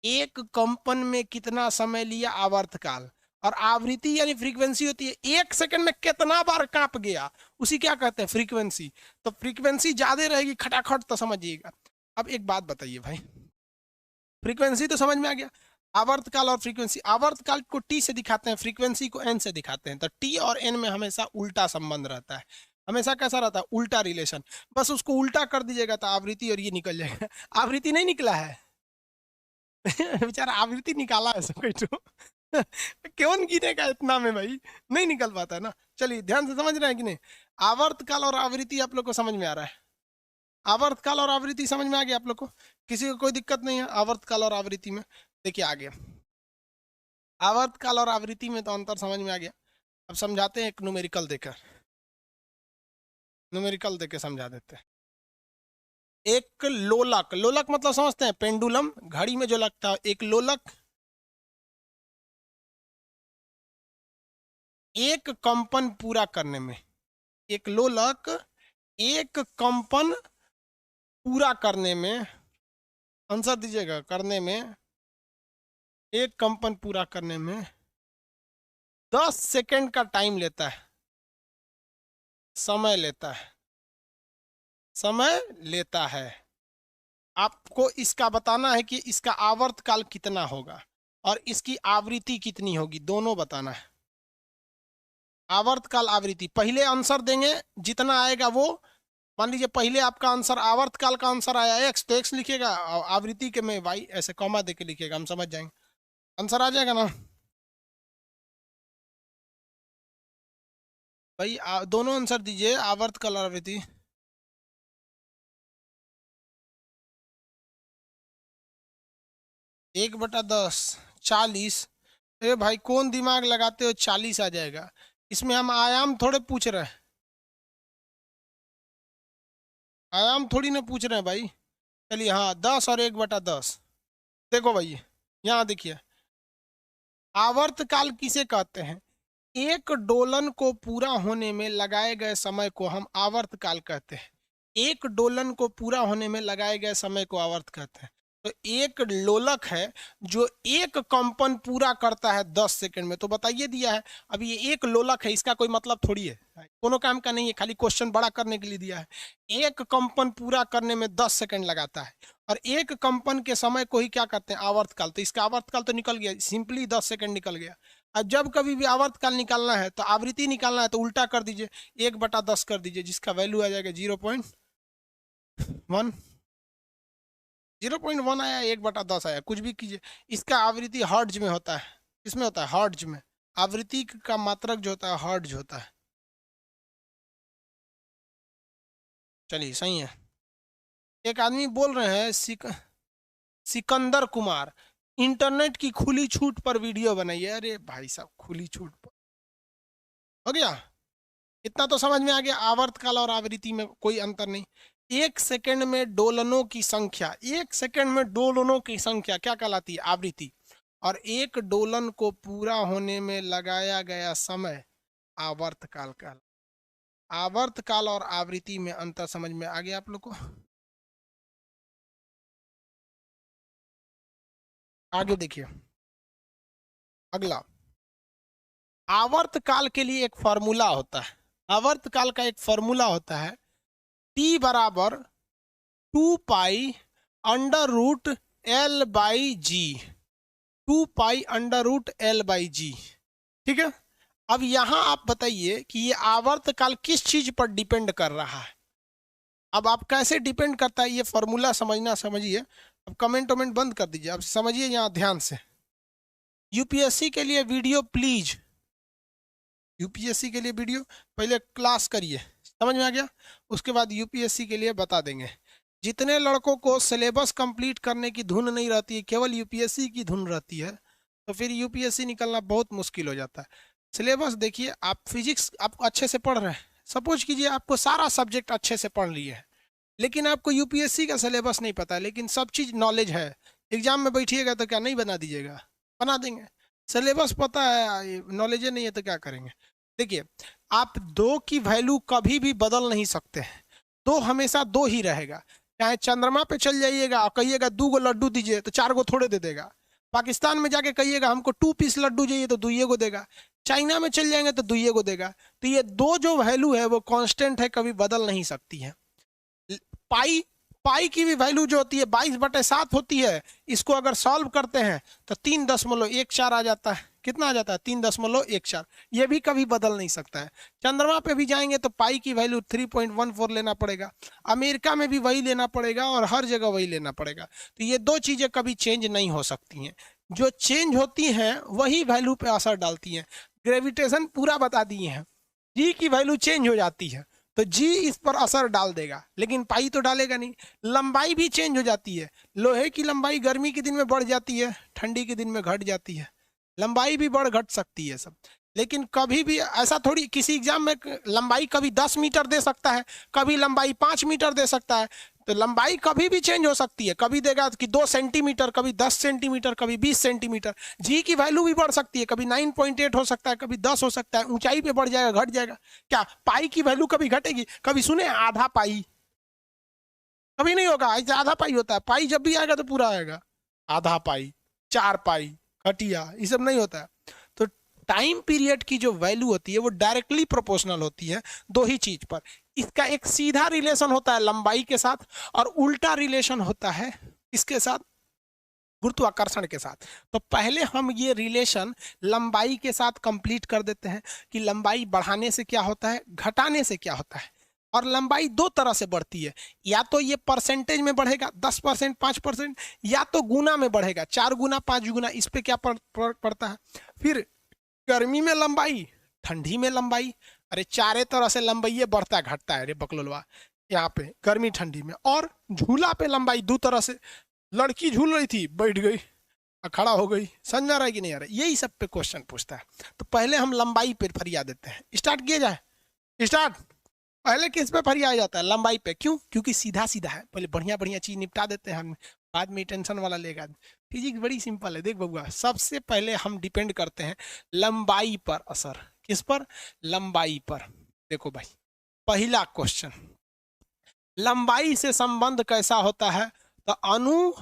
Speaker 1: एक कंपन में कितना समय लिया, आवर्तकाल। और आवृत्ति यानी फ्रीक्वेंसी होती है 1 सेकंड में कितना बार कांप गया, उसी क्या कहते हैं? फ्रीक्वेंसी। तो फ्रीक्वेंसी ज्यादा रहेगी खटाखट तो समझिएगा। अब एक बात बताइए भाई, फ्रीक्वेंसी तो समझ में आ गया, आवर्तकाल और फ्रीक्वेंसी। आवर्तकाल को टी से दिखाते हैं, फ्रीक्वेंसी को एन से दिखाते हैं। तो टी और एन में हमेशा उल्टा संबंध रहता है, हमेशा कैसा रहता है? उल्टा रिलेशन। बस उसको उल्टा कर दीजिएगा तो आवृत्ति और ये निकल जाएगा। आवृत्ति नहीं निकला है बेचारा आवृत्ति निकाला है सब तो क्यों गिनेगा इतना में भाई, नहीं निकल पाता है ना। चलिए ध्यान से समझ रहे हैं कि नहीं? आवर्तकाल और आवृत्ति आप लोग को समझ में आ रहा है? आवर्तकाल और आवृत्ति समझ में आ गया आप लोग को? किसी को कोई दिक्कत नहीं है आवर्तकाल और आवृत्ति में? देखिए आ गया, आवर्तकाल और आवृत्ति में तो अंतर समझ में आ गया। अब समझाते हैं एक न्यूमेरिकल देकर, न्यूमेरिकल देकर समझा देते हैं। एक लोलक, लोलक मतलब समझते हैं? पेंडुलम, घड़ी में जो लगता है, एक लोलक एक कंपन पूरा करने में, एक लोलक एक कंपन पूरा करने में, आंसर दीजिएगा, करने में, एक कंपन पूरा करने में 10 सेकंड का टाइम लेता है, समय लेता है, समय लेता है। आपको इसका बताना है कि इसका आवर्तकाल कितना होगा और इसकी आवृत्ति कितनी होगी, दोनों बताना है। आवर्तकाल आवृत्ति पहले आंसर देंगे, जितना आएगा वो, मान लीजिए पहले आपका आंसर आवर्तकाल का आंसर आया एक्स, तो एक्स लिखिएगा, आवृत्ति के में वाई ऐसे कॉमा देके लिखिएगा, हम समझ जाएंगे, आंसर आ जाएगा ना भाई? दोनों आंसर दीजिए, आवर्तकाल और आवृत्ति। 1/10 40। ए भाई कौन दिमाग लगाते हो, 40 आ जाएगा। इसमें हम आयाम थोड़े पूछ रहे हैं, आयाम थोड़ी ना पूछ रहे हैं भाई। चलिए हाँ, 10 और 1/10। देखो भाई यहाँ देखिए, आवर्तकाल किसे कहते हैं? एक डोलन को पूरा होने में लगाए गए समय को हम आवर्तकाल कहते हैं। एक डोलन को पूरा होने में लगाए गए समय को आवर्त कहते हैं। तो एक लोलक है जो एक कंपन पूरा करता है 10 सेकंड में, तो बताइए दिया है। अब ये एक लोलक है, इसका कोई मतलब थोड़ी है, कोनो काम का नहीं है, खाली क्वेश्चन बड़ा करने के लिए दिया है। एक कंपन पूरा करने में 10 सेकंड लगाता है और एक कंपन के समय को ही क्या कहते हैं? आवर्तकाल। तो इसका आवर्तकाल तो निकल गया, सिंपली 10 सेकंड निकल गया। अब जब कभी भी आवर्तकाल निकालना है तो आवृत्ति निकालना है तो उल्टा कर दीजिए, 1/10 कर दीजिए, जिसका वैल्यू आ जाएगा 0.1। 0.1 आया, 1/10 आया, कुछ भी कीजिए। इसका आवृत्ति हर्ट्ज में होता है, किसमें होता है? हर्ट्ज में। आवृत्ति का मात्रक जो होता है हर्ट्ज होता है। चलिए सही है। एक आदमी बोल रहे हैं सिकंदर कुमार, इंटरनेट की खुली छूट पर वीडियो बनाइए। अरे भाई साहब, खुली छूट पर हो गया, इतना तो समझ में आ गया, आवर्तकाल और आवृत्ति में कोई अंतर नहीं। 1 सेकंड में डोलनों की संख्या, 1 सेकंड में डोलनों की संख्या क्या कहलाती है? आवृत्ति। और एक डोलन को पूरा होने में लगाया गया समय आवर्तकाल का, आवर्तकाल और आवृत्ति में अंतर समझ में आ गया आप लोग को? आगे देखिए अगला, आवर्तकाल के लिए एक फॉर्मूला होता है। आवर्तकाल का एक फॉर्मूला होता है T बराबर 2 pi under root L by g, 2 pi under root L by g. ठीक है, अब यहां आप बताइए कि ये आवर्तकाल किस चीज पर डिपेंड कर रहा है। अब आप कैसे डिपेंड करता है ये फॉर्मूला समझना, समझिए। अब कमेंट वमेंट बंद कर दीजिए, अब समझिए यहाँ ध्यान से। यूपीएससी के लिए वीडियो प्लीज, यूपीएससी के लिए वीडियो पहले क्लास करिए, समझ में आ गया, उसके बाद यूपीएससी के लिए बता देंगे। जितने लड़कों को सिलेबस कंप्लीट करने की धुन नहीं रहती है, केवल यूपीएससी की धुन रहती है, तो फिर यूपीएससी निकलना बहुत मुश्किल हो जाता है। सिलेबस देखिए, आप फिजिक्स आप अच्छे से पढ़ रहे हैं, सपोज कीजिए आपको सारा सब्जेक्ट अच्छे से पढ़ लिए हैं, लेकिन आपको यूपीएससी का सिलेबस नहीं पता है, लेकिन सब चीज़ नॉलेज है, एग्जाम में बैठिएगा तो क्या नहीं बना दीजिएगा? बना देंगे। सिलेबस पता है, नॉलेज नहीं है तो क्या करेंगे? देखिए, आप दो की वैल्यू कभी भी बदल नहीं सकते हैं, दो हमेशा दो ही रहेगा। चाहे चंद्रमा पे चल जाइएगा और कहिएगा 2 लड्डू दीजिए तो 4 थोड़े दे देगा। पाकिस्तान में जाके कहिएगा हमको 2 पीस लड्डू चाहिए तो 2 देगा। चाइना में चल जाएंगे तो 2 देगा। तो ये दो जो वैल्यू है वो कांस्टेंट है, कभी बदल नहीं सकती है। पाई, पाई की भी वैल्यू जो होती है 22/7 होती है, इसको अगर सॉल्व करते हैं तो 3.14 आ जाता है। कितना आ जाता है? 3.14। ये भी कभी बदल नहीं सकता है। चंद्रमा पे भी जाएंगे तो पाई की वैल्यू 3.14 लेना पड़ेगा, अमेरिका में भी वही लेना पड़ेगा और हर जगह वही लेना पड़ेगा। तो ये दो चीजें कभी चेंज नहीं हो सकती हैं। जो चेंज होती हैं वही वैल्यू पे असर डालती हैं। ग्रेविटेशन पूरा बता दिए हैं, जी की वैल्यू चेंज हो जाती है तो जी इस पर असर डाल देगा, लेकिन पाई तो डालेगा नहीं। लंबाई भी चेंज हो जाती है, लोहे की लंबाई गर्मी के दिन में बढ़ जाती है, ठंडी के दिन में घट जाती है, लंबाई भी बढ़ घट सकती है सब। लेकिन कभी भी ऐसा थोड़ी, किसी एग्जाम में लंबाई कभी 10 मीटर दे सकता है, कभी लंबाई 5 मीटर दे सकता है। तो लंबाई कभी भी चेंज हो सकती है, कभी देगा कि 2 सेंटीमीटर, कभी 10 सेंटीमीटर, कभी 20 सेंटीमीटर। जी की वैल्यू भी बढ़ सकती है, कभी 9.8 हो सकता है, कभी 10 हो सकता है, ऊंचाई पे बढ़ जाएगा, घट जाएगा। क्या पाई की वैल्यू कभी घटेगी? कभी सुने आधा पाई? कभी नहीं होगा। ऐसे आधा पाई होता है, पाई जब भी आएगा तो पूरा आएगा। आधा पाई, 4 पाई, घटिया, ये सब नहीं होता है। तो टाइम पीरियड की जो वैल्यू होती है वो डायरेक्टली प्रोपोर्शनल होती है दो ही चीज पर। इसका एक सीधा रिलेशन होता है लंबाई के साथ, और उल्टा रिलेशन होता है इसके साथ, गुरुत्वाकर्षण के साथ। तो पहले हम ये रिलेशन लंबाई के साथ कंप्लीट कर देते हैं कि लंबाई बढ़ाने से क्या होता है, घटाने से क्या होता है। और लंबाई दो तरह से बढ़ती है, या तो ये परसेंटेज में बढ़ेगा 10%, 5%, या तो गुना में बढ़ेगा 4 गुना, 5 गुना। इस पे क्या पड़ता है? फिर गर्मी में लंबाई, ठंडी में लंबाई। अरे चारे तरह से लंबाई बढ़ता घटता है रे बकलोलवा, यहाँ पे गर्मी ठंडी में। और झूला पे लंबाई दो तरह से, लड़की झूल रही थी, बैठ गई, खड़ा हो गई, समझ आ रहा है कि नहीं आ रहा है? यही सब पे क्वेश्चन पूछता है। तो पहले हम लंबाई पे फरिया देते हैं। स्टार्ट किया जाए? स्टार्ट। पहले किस पे फरियाया जाता है? लंबाई पे। क्यों? क्योंकि सीधा सीधा है, पहले बढ़िया बढ़िया चीज निपटा देते हैं हम, बाद में टेंशन वाला लेगा। फिजिक्स बड़ी सिंपल है, देख बबुआ, सबसे पहले हम डिपेंड करते हैं लंबाई पर असर। किस पर? लंबाई पर। देखो भाई, पहला क्वेश्चन, लंबाई से संबंध कैसा होता है? तो अनुक्रमानुपाती।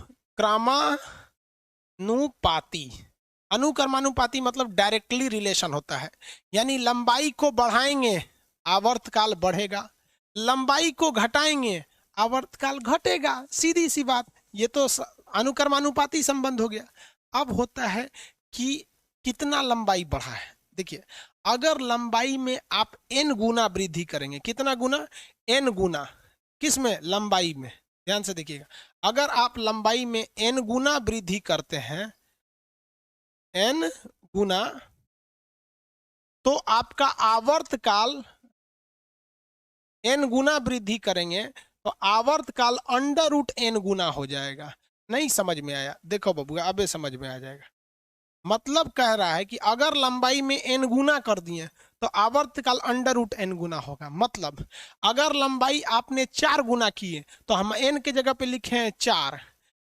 Speaker 1: अनुक्रमानुपाती मतलब डायरेक्टली रिलेशन होता है, यानी लंबाई को बढ़ाएंगे आवर्तकाल बढ़ेगा, लंबाई को घटाएंगे आवर्तकाल घटेगा। सीधी सी बात, ये तो अनुक्रमानुपाती संबंध हो गया। अब होता है कि कितना लंबाई बढ़ा है। देखिए, अगर लंबाई में आप n गुना वृद्धि करेंगे, कितना गुना? n गुना। किस में? लंबाई में। ध्यान से देखिएगा, अगर आप लंबाई में n गुना वृद्धि करते हैं, n गुना, तो आपका आवर्तकाल n गुना वृद्धि करेंगे तो आवर्तकाल अंडर रूट n गुना हो जाएगा। नहीं समझ में आया? देखो बबुआ, अबे समझ में आ जाएगा। मतलब कह रहा है कि अगर लंबाई में n गुना कर दिए तो आवर्तकाल अंडर रूट n गुना होगा। मतलब अगर लंबाई आपने 4 गुना किए तो हम n के जगह पे लिखे हैं 4,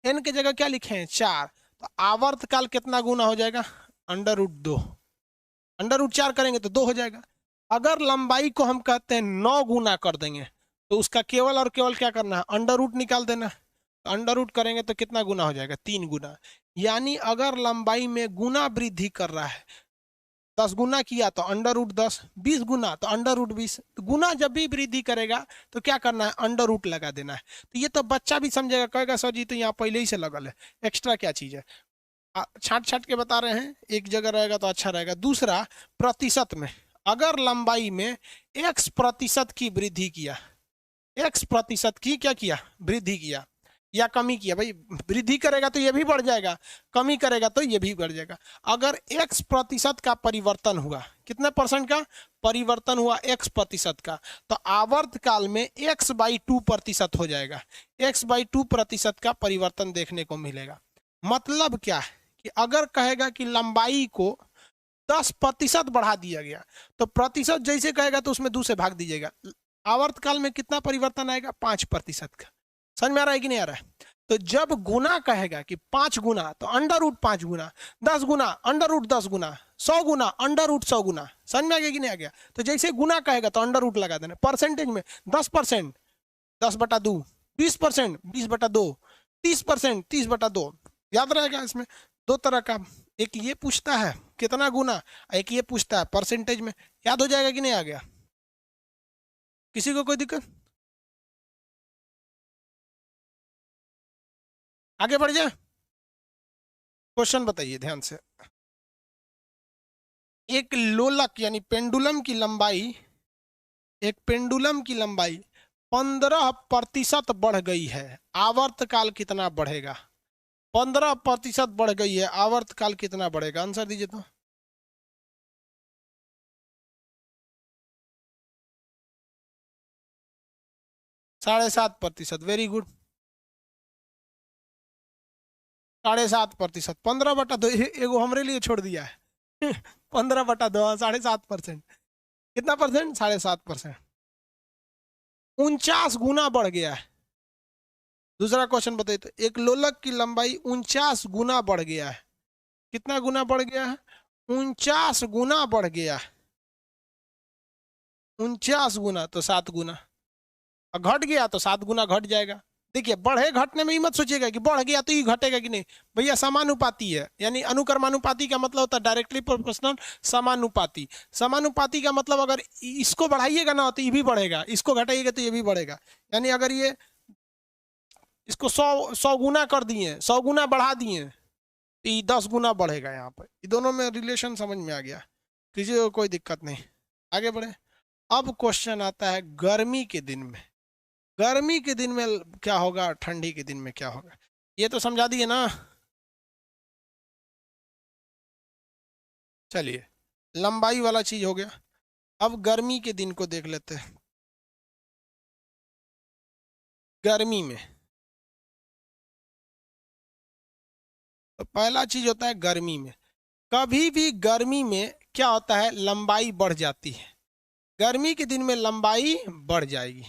Speaker 1: n के जगह क्या लिखे हैं? 4। तो आवर्तकाल कितना गुना हो जाएगा? Under root 2। अंडर रूट 4 करेंगे तो 2 हो जाएगा। अगर लंबाई को हम कहते हैं 9 गुना कर देंगे तो उसका केवल और केवल क्या करना है, अंडर रूट निकाल देना। अंडर रूट करेंगे तो कितना गुना हो जाएगा, 3 गुना। यानी अगर लंबाई में गुना वृद्धि कर रहा है, 10 गुना किया तो अंडर रूट 10, 20 गुना तो अंडर रूट 20, तो गुना जब भी वृद्धि करेगा तो क्या करना है, अंडर रूट लगा देना है। तो ये तो बच्चा भी समझेगा, कहेगा सर जी तो यहाँ पहले ही से लगल है, एक्स्ट्रा क्या चीज है। छाट छाट के बता रहे हैं, एक जगह रहेगा तो अच्छा रहेगा। दूसरा, प्रतिशत में अगर लंबाई में x% की वृद्धि किया, x% की क्या किया, वृद्धि किया या कमी किया, भाई वृद्धि करेगा तो ये भी बढ़ जाएगा, कमी करेगा तो ये भी बढ़ जाएगा। अगर x% का परिवर्तन हुआ, कितने परसेंट का परिवर्तन हुआ, x% का, तो आवर्त काल में x/2% हो जाएगा, x/2% का परिवर्तन देखने को मिलेगा। मतलब क्या है कि अगर कहेगा कि लंबाई को 10% बढ़ा दिया गया तो प्रतिशत जैसे कहेगा तो उसमें 2 से भाग दीजिएगा, आवर्त काल में कितना परिवर्तन आएगा, 5% का। समझ में आ रहा है कि नहीं आ रहा है। तो जब गुना कहेगा कि 5 गुना तो अंडर रूट 5 गुना, 10 गुना अंडर रूट 10 गुना, 100 गुना अंडर रूट 100 गुना। समझ में आ गया कि नहीं आ गया। तो जैसे गुना कहेगा तो अंडर रूट लगा देना। परसेंटेज में 10%, 10/2, 20%, 20/2, 30%, 30/2। याद रहेगा। इसमें 2 तरह का, एक ये पूछता है कितना गुना, एक ये पूछता है परसेंटेज में। याद हो जाएगा कि नहीं आ गया, किसी को कोई दिक्कत। आगे बढ़ जाए, क्वेश्चन बताइए ध्यान से। एक लोलक यानी पेंडुलम की लंबाई, एक पेंडुलम की लंबाई 15% बढ़ गई है, आवर्तकाल कितना बढ़ेगा। 15% बढ़ गई है, आवर्तकाल कितना बढ़ेगा, आंसर दीजिए तो। साढ़े 7%, वेरी गुड। 7.5%, 15/2, एगो हमरे लिए छोड़ दिया है। 15/2, 7.5%। कितना परसेंट, 7.5%। 49 गुना बढ़ गया है। दूसरा क्वेश्चन बताइए तो, एक लोलक की लंबाई 49 गुना बढ़ गया है। कितना गुना बढ़ गया है, 49 गुना बढ़ गया है। 49 गुना तो 7 गुना, और घट गया तो 7 गुना घट जाएगा। देखिए, बढ़े घटने में ही मत सोचिएगा कि बढ़ गया तो ये घटेगा कि नहीं, भैया समानुपाती है। यानी अनुक्रमानुपाती का मतलब होता है डायरेक्टली प्रोपोर्शनल समानुपाती। समानुपाती का मतलब अगर इसको बढ़ाइएगा ना तो ये भी बढ़ेगा, इसको घटाइएगा तो ये भी बढ़ेगा। यानी अगर ये इसको 100 गुना कर दिए, 100 गुना बढ़ा दिए तो ये 10 गुना बढ़ेगा। यहाँ पर ये दोनों में रिलेशन समझ में आ गया, किसी को कोई दिक्कत नहीं। आगे बढ़े। अब क्वेश्चन आता है गर्मी के दिन में, गर्मी के दिन में क्या होगा, ठंडी के दिन में क्या होगा। ये तो समझा दिए ना। चलिए, लंबाई वाला चीज हो गया। अब गर्मी के दिन को देख लेते हैं। गर्मी में तो पहला चीज होता है, गर्मी में कभी भी गर्मी में क्या होता है, लंबाई बढ़ जाती है। गर्मी के दिन में लंबाई बढ़ जाएगी।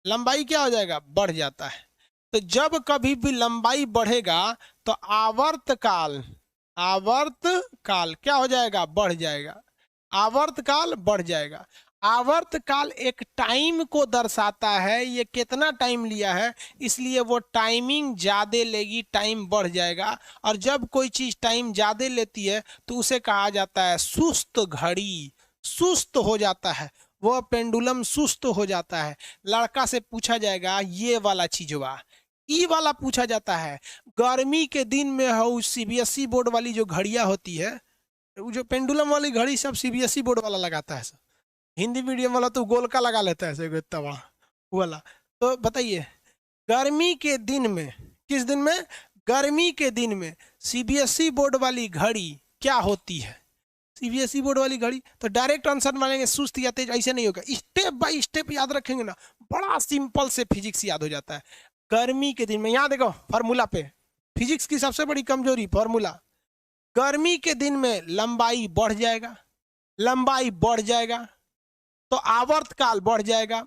Speaker 1: लंबाई क्या हो जाएगा, बढ़ जाता है। तो जब कभी भी लंबाई बढ़ेगा तो आवर्तकाल, आवर्तकाल क्या हो जाएगा, बढ़ जाएगा। आवर्तकाल बढ़ जाएगा। आवर्तकाल एक टाइम को दर्शाता है, ये कितना टाइम लिया है, इसलिए वो टाइमिंग ज्यादा लेगी, टाइम बढ़ जाएगा। और जब कोई चीज टाइम ज्यादा लेती है तो उसे कहा जाता है सुस्त घड़ी, सुस्त हो जाता है वह पेंडुलम, सुस्त हो जाता है। लड़का से पूछा जाएगा ये वाला चीजवा, ई वाला पूछा जाता है। गर्मी के दिन में हो सीबीएसई बोर्ड वाली जो घड़ियां होती है, जो पेंडुलम वाली घड़ी सब सीबीएसई बोर्ड वाला लगाता है सब। हिंदी मीडियम वाला तो गोल का लगा लेता है ऐसे इतना बड़ा वाला। तो बताइए, गर्मी के दिन में, किस दिन में, गर्मी के दिन में सीबीएसई बोर्ड वाली घड़ी क्या होती है, सीबीएसई बोर्ड वाली घड़ी। तो डायरेक्ट आंसर मानेंगे सुस्त या तेज, ऐसे नहीं होगा। स्टेप बाय स्टेप याद रखेंगे ना, बड़ा सिंपल से फिजिक्स याद हो जाता है। गर्मी के दिन में, यहाँ देखो फार्मूला पे, फिजिक्स की सबसे बड़ी कमजोरी फार्मूला। गर्मी के दिन में लंबाई बढ़ जाएगा, लंबाई बढ़ जाएगा तो आवर्तकाल बढ़ जाएगा।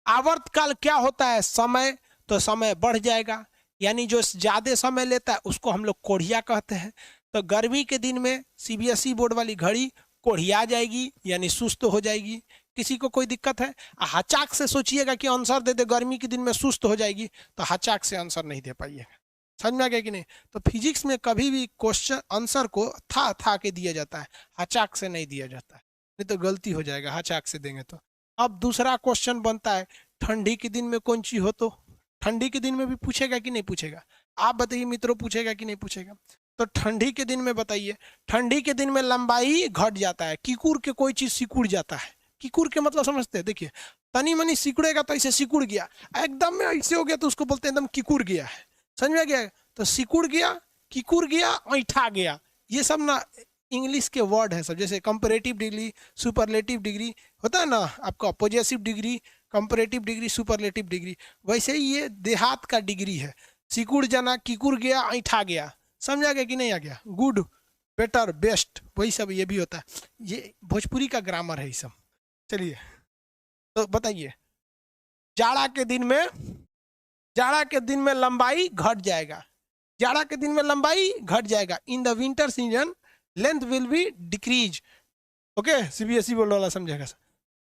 Speaker 1: आवर्तकाल क्या होता है, समय, तो समय बढ़ जाएगा। यानी जो ज्यादा समय लेता है उसको हम लोग कोढ़िया कहते हैं। तो गर्मी के दिन में सीबीएसई बोर्ड वाली घड़ी कोढ़िया जाएगी, यानी सुस्त हो जाएगी। किसी को कोई दिक्कत है? हचाक से सोचिएगा कि आंसर दे दे, गर्मी के दिन में सुस्त हो जाएगी, तो हचाक से आंसर नहीं दे पाइएगा। समझ में आ गया कि नहीं? तो फिजिक्स में कभी भी क्वेश्चन आंसर को था के दिया जाता है, हचाक से नहीं दिया जाता है, नहीं तो गलती हो जाएगा हचाक से देंगे तो। अब दूसरा क्वेश्चन बनता है, ठंडी के दिन में कौन चीज हो? तो ठंडी के दिन में भी पूछेगा कि नहीं पूछेगा? आप बताइए मित्रों, पूछेगा कि नहीं पूछेगा? तो ठंडी के दिन में बताइए, ठंडी के दिन में लंबाई घट जाता है, किकुर के कोई चीज सिकुड़ जाता है। किकुर के मतलब समझते हैं? देखिए, तनी मनी सिकुड़ेगा तो ऐसे सिकुड़ गया, एकदम में ऐसे हो गया तो उसको बोलते हैं एकदम किकुर गया है। समझ में आ गया? तो सिकुड़ गया, किकुर गया, ऐठा गया, ये सब ना इंग्लिश के वर्ड है सब। जैसे कंपैरेटिव डिग्री, सुपरलेटिव डिग्री होता है ना आपका, positive degree, comparative degree, superlative degree, वैसे ही ये देहात का डिग्री है। सिकुड़ जाना, किकुर गया, ऐठा गया। समझ आ गया कि नहीं आ गया? गुड, बेटर, बेस्ट, वही सब ये भी होता है। ये भोजपुरी का ग्रामर है ये सब। चलिए तो बताइए, जाड़ा के दिन में, जाड़ा के दिन में लंबाई घट जाएगा, जाड़ा के दिन में लंबाई घट जाएगा। In the winter season length will be decrease. Okay, CBSE board वाला समझेगा सर।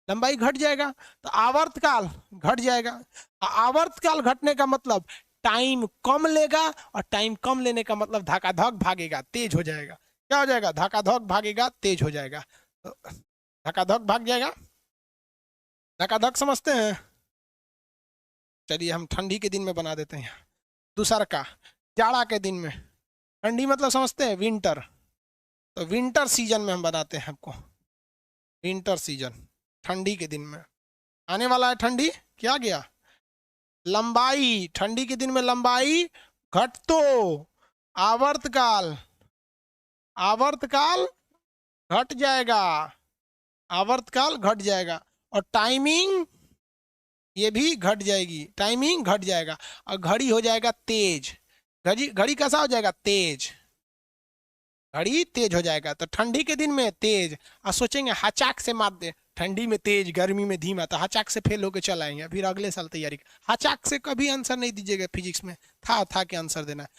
Speaker 1: लंबाई घट जाएगा तो आवर्तकाल घट जाएगा। आवर्तकाल घटने का मतलब टाइम कम लेगा, और टाइम कम लेने का मतलब धकाधक भागेगा, तेज हो जाएगा। क्या हो जाएगा? धकाधक भागेगा, तेज हो जाएगा। तो धकाधक भाग जाएगा, धकाधक समझते हैं? चलिए हम ठंडी के दिन में बना देते हैं। दूसरा का, जाड़ा के दिन में, ठंडी मतलब समझते हैं विंटर, तो विंटर सीजन में हम बनाते हैं आपको। विंटर सीजन, ठंडी के दिन में आने वाला है ठंडी। क्या गया? लंबाई, ठंडी के दिन में लंबाई घट तो आवर्तकाल, आवर्तकाल घट जाएगा, आवर्तकाल घट जाएगा, और टाइमिंग ये भी घट जाएगी, टाइमिंग घट जाएगा, और घड़ी हो जाएगा तेज। घड़ी, घड़ी कैसा हो जाएगा? तेज, घड़ी तेज हो जाएगा। तो ठंडी के दिन में तेज, और सोचेंगे हचाक से मार दे, ठंडी में तेज, गर्मी में धीमा, तो हचाक से फेल होके चल आएंगे, फिर अगले साल तैयारी। हचाक से कभी आंसर नहीं दीजिएगा फिजिक्स में, था के आंसर देना है।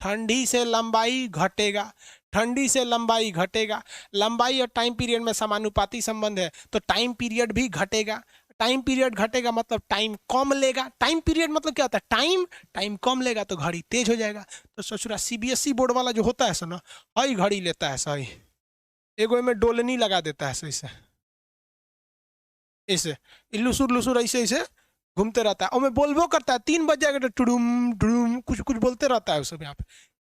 Speaker 1: ठंडी से लंबाई घटेगा, ठंडी से लंबाई घटेगा, लंबाई और टाइम पीरियड में समानुपाती संबंध है, तो टाइम पीरियड भी घटेगा। टाइम पीरियड घटेगा मतलब टाइम कम लेगा। टाइम पीरियड मतलब क्या होता है? टाइम, टाइम कम लेगा तो घड़ी तेज हो जाएगा। तो ससुरा सीबीएसई बोर्ड वाला जो होता है सो ना, हई घड़ी लेता है सही, एगो में डोलनी लगा देता है सही से, ऐसे लुसुर लुसुर ऐसे ऐसे घूमते रहता है, और मैं बोलबो करता है 3 बज जाएगा तो टुडुम टुडुम कुछ कुछ बोलते रहता है सब यहाँ पे।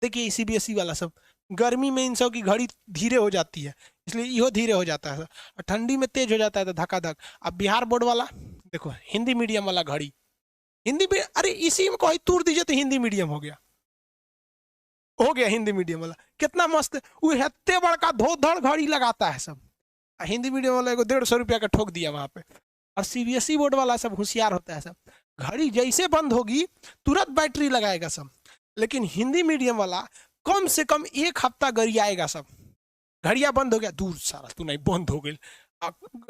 Speaker 1: देखिए सीबीएसई वाला सब, गर्मी में इन सब की घड़ी धीरे हो जाती है, इसलिए इहो धीरे हो जाता है, और ठंडी में तेज हो जाता है तो धकाधक। अब बिहार बोर्ड वाला देखो, हिंदी मीडियम वाला घड़ी, हिंदी में, अरे इसी में कोई तूर दीजिए तो हिंदी मीडियम हो गया, हो गया हिंदी मीडियम वाला। कितना मस्त, वो हेत्ते बड़का धोधड़ घड़ी लगाता है सब, हिंदी मीडियम वाला को 150 रुपया का ठोक दिया वहां पे। और सीबीएसई बोर्ड वाला सब होशियार होता है सब, घड़ी जैसे बंद होगी तुरंत बैटरी लगाएगा सब। लेकिन हिंदी मीडियम वाला कम से कम 1 हफ्ता गरियाएगा सब, घड़िया बंद हो गया, दूर सारा तू नहीं बंद हो गई,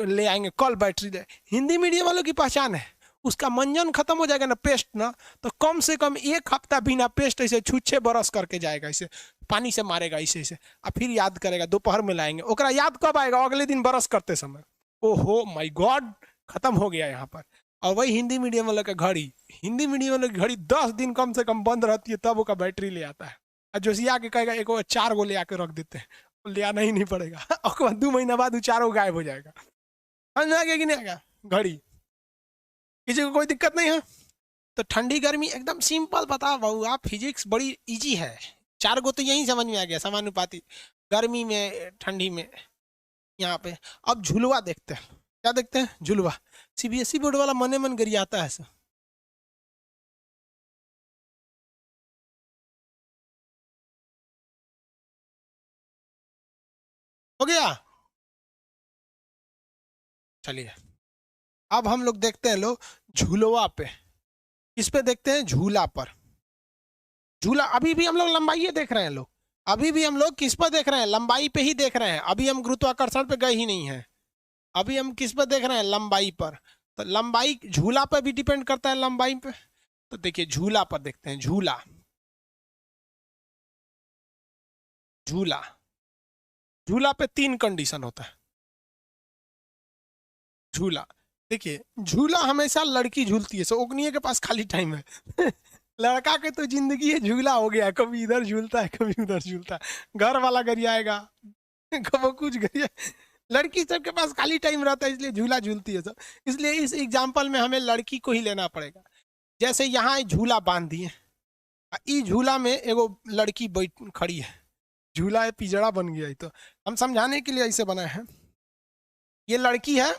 Speaker 1: ले आएंगे कल बैटरी दे। हिंदी मीडियम वालों की पहचान है, उसका मंजन खत्म हो जाएगा ना, पेस्ट ना, तो कम से कम 1 हफ्ता बिना पेस्ट ऐसे छुच्छे बरस करके जाएगा, ऐसे पानी से मारेगा ऐसे ऐसे, और फिर याद करेगा, दोपहर में लाएंगे, ओकरा याद कब आएगा? अगले दिन बरस करते समय। ओहो माय गॉड, खत्म हो गया यहाँ पर। और वही हिंदी मीडियम वाला का घड़ी, हिंदी मीडियम वाला की घड़ी 10 दिन कम से कम बंद रहती है, तब वो का बैटरी ले आता है। और जोशिया के कहेगा एक 4 गो ले आके रख देते हैं, ले आना ही नहीं पड़ेगा, और 2 महीना बाद 4 गायब हो जाएगा। समझ आ गया कि नहीं आएगा? घड़ी किसी को कोई दिक्कत नहीं है? तो ठंडी गर्मी एकदम सिंपल बता बहू आप, फिजिक्स बड़ी इजी है। 4 गो तो यही समझ में आ गया, समानुपाती, गर्मी में ठंडी में यहाँ पे। अब झुलवा देखते हैं, क्या देखते हैं? झुलवा। सीबीएसई बोर्ड वाला मने मन गरियाता है सर। हो गया? चलिए अब हम लोग देखते हैं लोग झूलवा पे। किस पे देखते हैं? झूला पर। झूला, अभी भी हम लोग लंबाई देख रहे हैं लोग, अभी भी हम लोग किस पर देख रहे हैं? लंबाई पे ही देख रहे हैं, अभी हम गुरुत्वाकर्षण पे गए ही नहीं है। अभी हम किस पर देख रहे हैं? लंबाई पर। तो लंबाई झूला पर भी डिपेंड करता है लंबाई पे। तो देखिए झूला पर देखते हैं, झूला, झूला, झूला पे 3 कंडीशन होता है। झूला, देखिए झूला हमेशा लड़की झूलती है, सो ओकनिए के पास खाली टाइम है। लड़का के तो जिंदगी है झूला हो गया, कभी इधर झूलता है कभी उधर झूलता है, घर वाला गरियाएगा, कभी कुछ गरिया। लड़की सबके पास खाली टाइम रहता है, इसलिए झूला झूलती है सब। इसलिए इस एग्जाम्पल में हमें लड़की को ही लेना पड़ेगा। जैसे यहाँ झूला बांध दिए, इस झूला में एगो लड़की बैठ खड़ी है, झूला है पिजड़ा बन गया है, तो हम समझाने के लिए ऐसे बनाए हैं। ये लड़की है,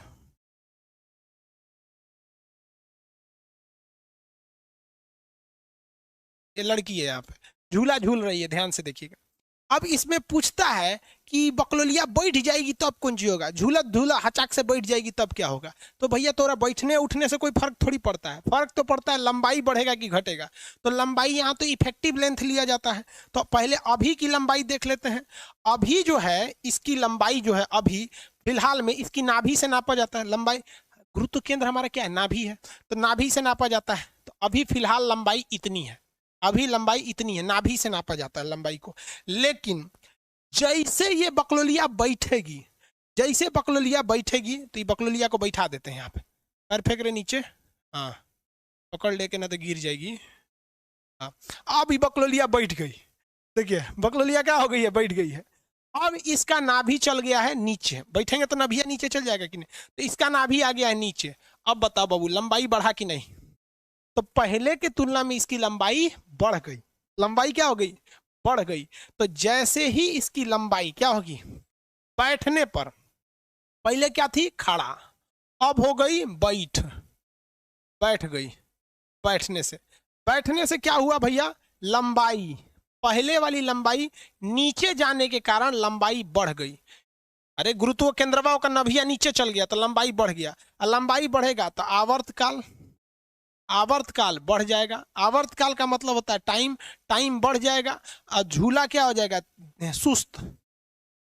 Speaker 1: ये लड़की है, यहाँ पे झूला झूल रही है, ध्यान से देखिएगा। अब इसमें पूछता है कि बकलोलिया बैठ जाएगी तब कौन सी होगा, झूला झूला हचाक से बैठ जाएगी तब क्या होगा। तो भैया तोरा बैठने उठने से कोई फर्क थोड़ी पड़ता है, फर्क तो पड़ता है लंबाई बढ़ेगा कि घटेगा। तो लंबाई यहाँ तो इफेक्टिव लेंथ लिया जाता है। तो पहले अभी की लंबाई देख लेते हैं। अभी जो है इसकी लंबाई जो है अभी फिलहाल में इसकी नाभि से नापा जाता है लंबाई। गुरुत्व केंद्र हमारा क्या है, नाभि है, तो नाभि से नापा जाता है। तो अभी फिलहाल लंबाई इतनी है, अभी लंबाई इतनी है, नाभि से नापा जाता है लंबाई को। लेकिन जैसे ये बकलोलिया बैठेगी, जैसे बकलोलिया बैठेगी, तो ये बकलोलिया को बैठा देते हैं यहाँ पे, पैर फेंक रहे नीचे, हाँ पकड़ लेके ना तो गिर जाएगी। हाँ अब ये बकलोलिया बैठ गई, देखिए बकलोलिया क्या हो गई है, बैठ गई है। अब इसका नाभि चल गया है नीचे, बैठेंगे तो नाभि नीचे चल जाएगा कि नहीं, तो इसका नाभि आ गया है नीचे। अब बताओ बाबू लंबाई बढ़ा कि नहीं, तो पहले की तुलना में इसकी लंबाई बढ़ गई, लंबाई क्या हो गई, बढ़ गई। तो जैसे ही इसकी लंबाई क्या होगी, बैठने पर, पहले क्या थी खड़ा, अब हो गई बैठ, बैठ गई, बैठने से क्या हुआ भैया, लंबाई, पहले वाली लंबाई नीचे जाने के कारण लंबाई बढ़ गई। अरे गुरुत्व केंद्रवा का नभिया नीचे चल गया तो लंबाई बढ़ गया, और लंबाई बढ़ेगा तो आवर्तकाल, आवर्तकाल बढ़ जाएगा। आवर्तकाल का मतलब होता है टाइम, टाइम बढ़ जाएगा। और झूला क्या हो जाएगा, सुस्त,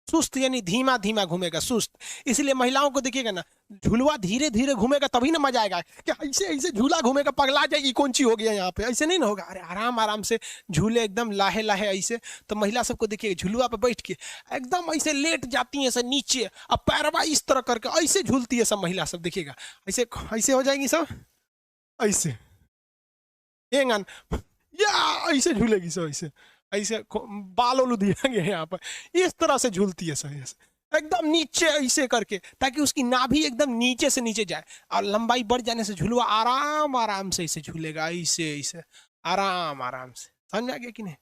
Speaker 1: सुस्त यानी धीमा धीमा घूमेगा, सुस्त। इसलिए महिलाओं को देखिएगा ना, झूलवा धीरे धीरे घूमेगा तभी ना मजा आएगा। क्या ऐसे ऐसे झूला घूमेगा पगला जाएगी कौन सी हो गया यहाँ पे, ऐसे नहीं ना होगा। अरे आराम आराम से झूले एकदम लाहे लाहे ऐसे। तो महिला सबको देखिएगा झूलवा पे बैठ के एकदम ऐसे लेट जाती है ऐसे नीचे, अब पैरवा इस तरह करके ऐसे झूलती है सब महिला सब, देखिएगा ऐसे ऐसे हो जाएगी सब, ऐसे एंगन या ऐसे झूलेगी सब, ऐसे ऐसे बाल उल दिया गया यहाँ पर, इस तरह से झूलती है सब ऐसे एकदम नीचे ऐसे करके, ताकि उसकी नाभि एकदम नीचे से नीचे जाए। और लंबाई बढ़ जाने से झूलवा आराम आराम से ऐसे झूलेगा, ऐसे ऐसे आराम आराम से। समझ आ गया कि नहीं,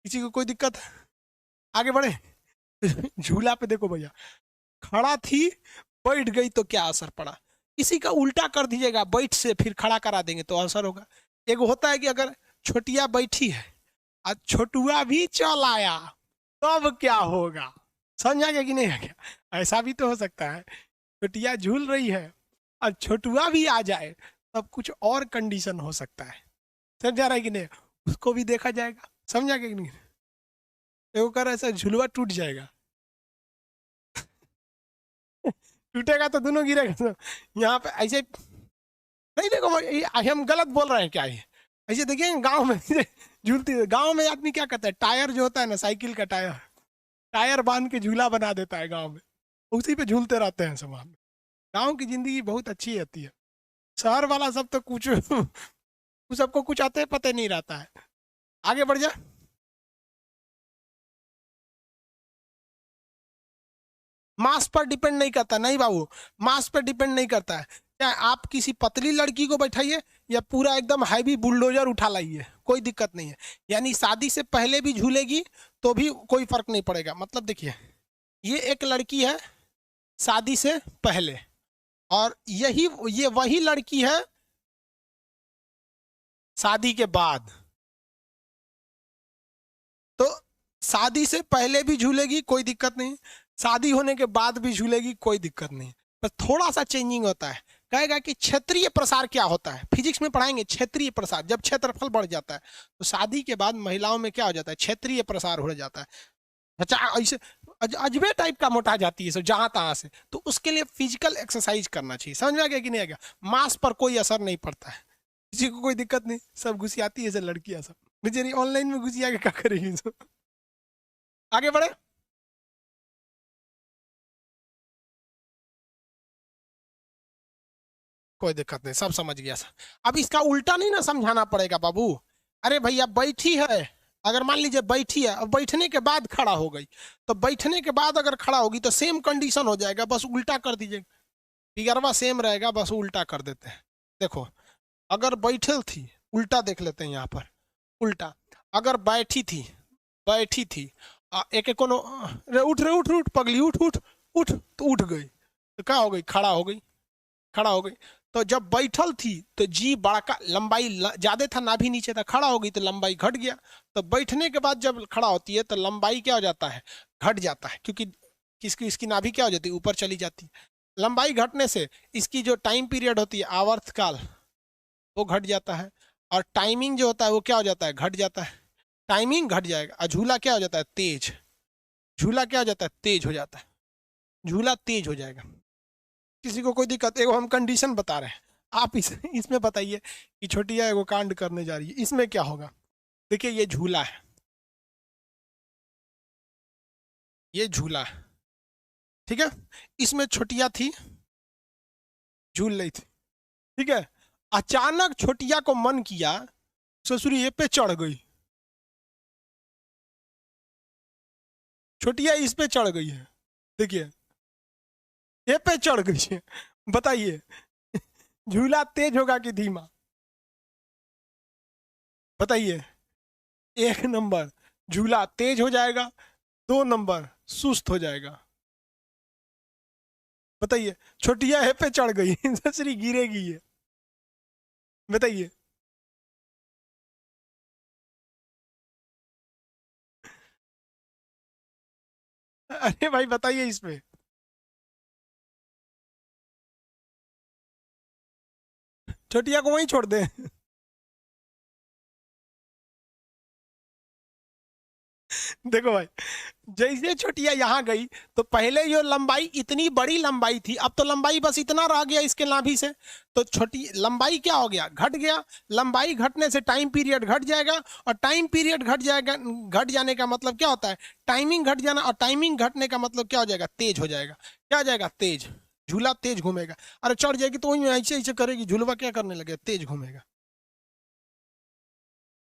Speaker 1: किसी को कोई दिक्कत, आगे बढ़े। झूला पे देखो भैया, खड़ा थी बैठ गई तो क्या असर पड़ा, इसी का उल्टा कर दीजिएगा, बैठ से फिर खड़ा करा देंगे तो असर होगा। एक होता है कि अगर छोटिया बैठी है और छोटुआ भी चल आया तब क्या होगा, समझ आ गया कि नहीं आ गया। ऐसा भी तो हो सकता है, छोटिया झूल रही है और छोटुआ भी आ जाए तब कुछ और कंडीशन हो सकता है। समझ आ रहा है कि नहीं, उसको भी देखा जाएगा। समझा कि नहीं, एगो कर ऐसा झुलवा टूट जाएगा, टूटेगा तो दोनों गिरेगा तो यहाँ पे ऐसे नहीं। देखो हम गलत बोल रहे हैं क्या, ये ऐसे देखिए गांव में झूलती है। गांव में आदमी क्या करता है, टायर जो होता है ना साइकिल का टायर, टायर बांध के झूला बना देता है गांव में, उसी पे झूलते रहते हैं सब। गांव की जिंदगी बहुत अच्छी रहती है, शहर वाला सब तो कुछ सबको कुछ आते पते नहीं रहता है। आगे बढ़ जा। मास पर डिपेंड नहीं करता, नहीं बाबू, मास पर डिपेंड नहीं करता है। चाहे आप किसी पतली लड़की को बैठाइए या पूरा एकदम हैवी बुलडोजर उठा लाइए, कोई दिक्कत नहीं है। यानी शादी से पहले भी झूलेगी तो भी कोई फर्क नहीं पड़ेगा। मतलब देखिए ये एक लड़की है शादी से पहले, और ये वही लड़की है शादी के बाद। तो शादी से पहले भी झूलेगी कोई दिक्कत नहीं, शादी होने के बाद भी झूलेगी कोई दिक्कत नहीं। बस थोड़ा सा चेंजिंग होता है, कहेगा कि क्षेत्रीय प्रसार क्या होता है, फिजिक्स में पढ़ाएंगे क्षेत्रीय प्रसार। जब क्षेत्रफल बढ़ जाता है तो शादी के बाद महिलाओं में क्या हो जाता है, क्षेत्रीय प्रसार हो जाता है। अच्छा ऐसे अजबे टाइप का मोटा जाती है सब जहां तहां से। तो उसके लिए फिजिकल एक्सरसाइज करना चाहिए। समझ में आ गया कि नहीं आ गया, मांस पर कोई असर नहीं पड़ता है, किसी को कोई दिक्कत नहीं। सब घुसियाती है सब लड़कियां सब, बेचारी ऑनलाइन में घुसिया के क्या करेगी सब। आगे बढ़े। कोई दिक्कत नहीं, सब समझ गया सर। अब इसका उल्टा नहीं ना समझाना पड़ेगा बाबू। अरे भैया बैठी है, अगर मान लीजिए बैठी है, अब बैठने के बाद खड़ा हो गई, तो बैठने के बाद अगर खड़ा होगी तो सेम कंडीशन हो जाएगा, बस उल्टा कर दीजिए। फिगरवा सेम रहेगा, बस उल्टा कर देते हैं। देखो अगर बैठल थी, उल्टा देख लेते हैं यहाँ पर, उल्टा। अगर बैठी थी, बैठी थी, एक एक कोनो, रे उठ रे उठ उठ पगली उठ उठ उठ, तो उठ गई, तो क्या हो गई, खड़ा हो गई, खड़ा हो गई। तो जब बैठल थी तो जी बड़ा लंबाई ज्यादा था, नाभि नीचे था, खड़ा हो गई तो लंबाई घट गया। तो बैठने के बाद जब खड़ा होती है तो लंबाई क्या हो जाता है, घट जाता है, क्योंकि किसकी इसकी नाभि क्या हो जाती है, ऊपर चली जाती है। लंबाई घटने से इसकी जो टाइम पीरियड होती है, आवर्तकाल, वो घट जाता है। और टाइमिंग जो होता है वो क्या हो जाता है, घट जाता है, टाइमिंग घट जाएगा। और झूला क्या हो जाता है, तेज। झूला क्या हो जाता है, तेज हो जाता है, झूला तेज हो जाएगा। किसी को कोई दिक्कत, एगो हम कंडीशन बता रहे हैं, आप इसमें बताइए कि छोटिया एगो कांड करने जा रही है, इसमें क्या होगा। देखिए ये झूला है, ये झूला है, ठीक है। इसमें छोटिया थी, झूल रही थी, ठीक है। अचानक छोटिया को मन किया ससुरी ये पे चढ़ गई, छोटिया इस पे चढ़ गई है, देखिए ये पे चढ़ गई है। बताइए झूला तेज होगा कि धीमा, बताइए। एक नंबर झूला तेज हो जाएगा, दो नंबर सुस्त हो जाएगा। बताइए छोटिया है पे चढ़ गई ससुरी गिरेगी ये, बताइए। अरे भाई बताइए इसमें। छोटिया को वहीं छोड़ दे देखो भाई, जैसे छोटिया यहाँ गई तो पहले जो लंबाई इतनी बड़ी लंबाई थी, अब तो लंबाई बस इतना रह गया इसके नाभि से, तो छोटी लंबाई क्या हो गया, घट गया। लंबाई घटने से टाइम पीरियड घट जाएगा, और टाइम पीरियड घट जाएगा, घट जाने का मतलब क्या होता है, टाइमिंग घट जाना, और टाइमिंग घटने का मतलब क्या हो जाएगा, तेज हो जाएगा। क्या हो जाएगा, तेज। झूला तेज घूमेगा। अरे चढ़ जाएगी तो वही ऐसे ऐसे करेगी, झूलवा क्या करने लगे, तेज घूमेगा।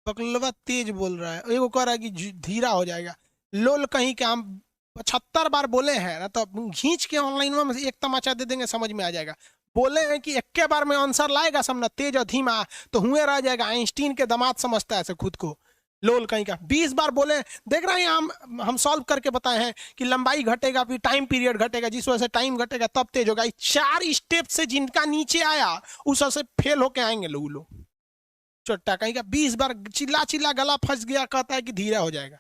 Speaker 1: पकलवा तेज बोल रहा है, एगो कह रहा है कि धीरा हो जाएगा। लोल कहीं के हम 75 बार बोले हैं ना, तो खींच के ऑनलाइन में एक तमाचा दे देंगे, समझ में आ जाएगा। बोले हैं कि एक के बार में आंसर लाएगा सब ना, तेज और धीमा, तो हुए रह जाएगा। आइंस्टीन के दामाद समझता है ऐसे खुद को, लोल कहीं का। 20 बार बोले, देख रहे हैं हम सॉल्व करके बताए हैं कि लंबाई घटेगा, फिर टाइम पीरियड घटेगा, जिस वजह से टाइम घटेगा तब तेज होगा। 4 स्टेप से जिनका नीचे आया उस वजह से फेल होके आएंगे लोग। चोट्टा कहीं का 20 बार चिल्ला चिल्ला गला फंस गया, कहता है कि धीरा हो जाएगा।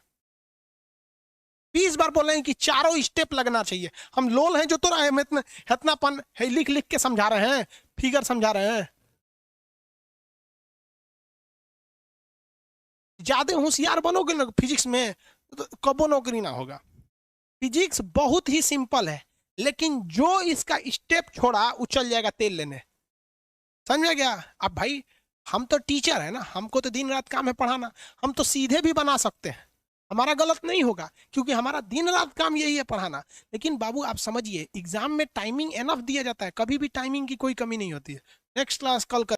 Speaker 1: 20 बार बोल रहे हैं कि चारों स्टेप लगना चाहिए। हम लोल हैं जो तो इतनापन है, लिख लिख के समझा रहे हैं, फिगर समझा रहे हैं। ज्यादा होशियार बनोगे ना फिजिक्स में तो कबो नौकरी ना होगा। फिजिक्स बहुत ही सिंपल है, लेकिन जो इसका स्टेप छोड़ा वो चल जाएगा तेल लेने, समझ गया। अब भाई हम तो टीचर है ना, हमको तो दिन रात काम है पढ़ाना, हम तो सीधे भी बना सकते हैं, हमारा गलत नहीं होगा, क्योंकि हमारा दिन रात काम यही है, पढ़ाना। लेकिन बाबू आप समझिए, एग्जाम में टाइमिंग एनफ दिया जाता है, कभी भी टाइमिंग की कोई कमी नहीं होती है। नेक्स्ट क्लास कल कर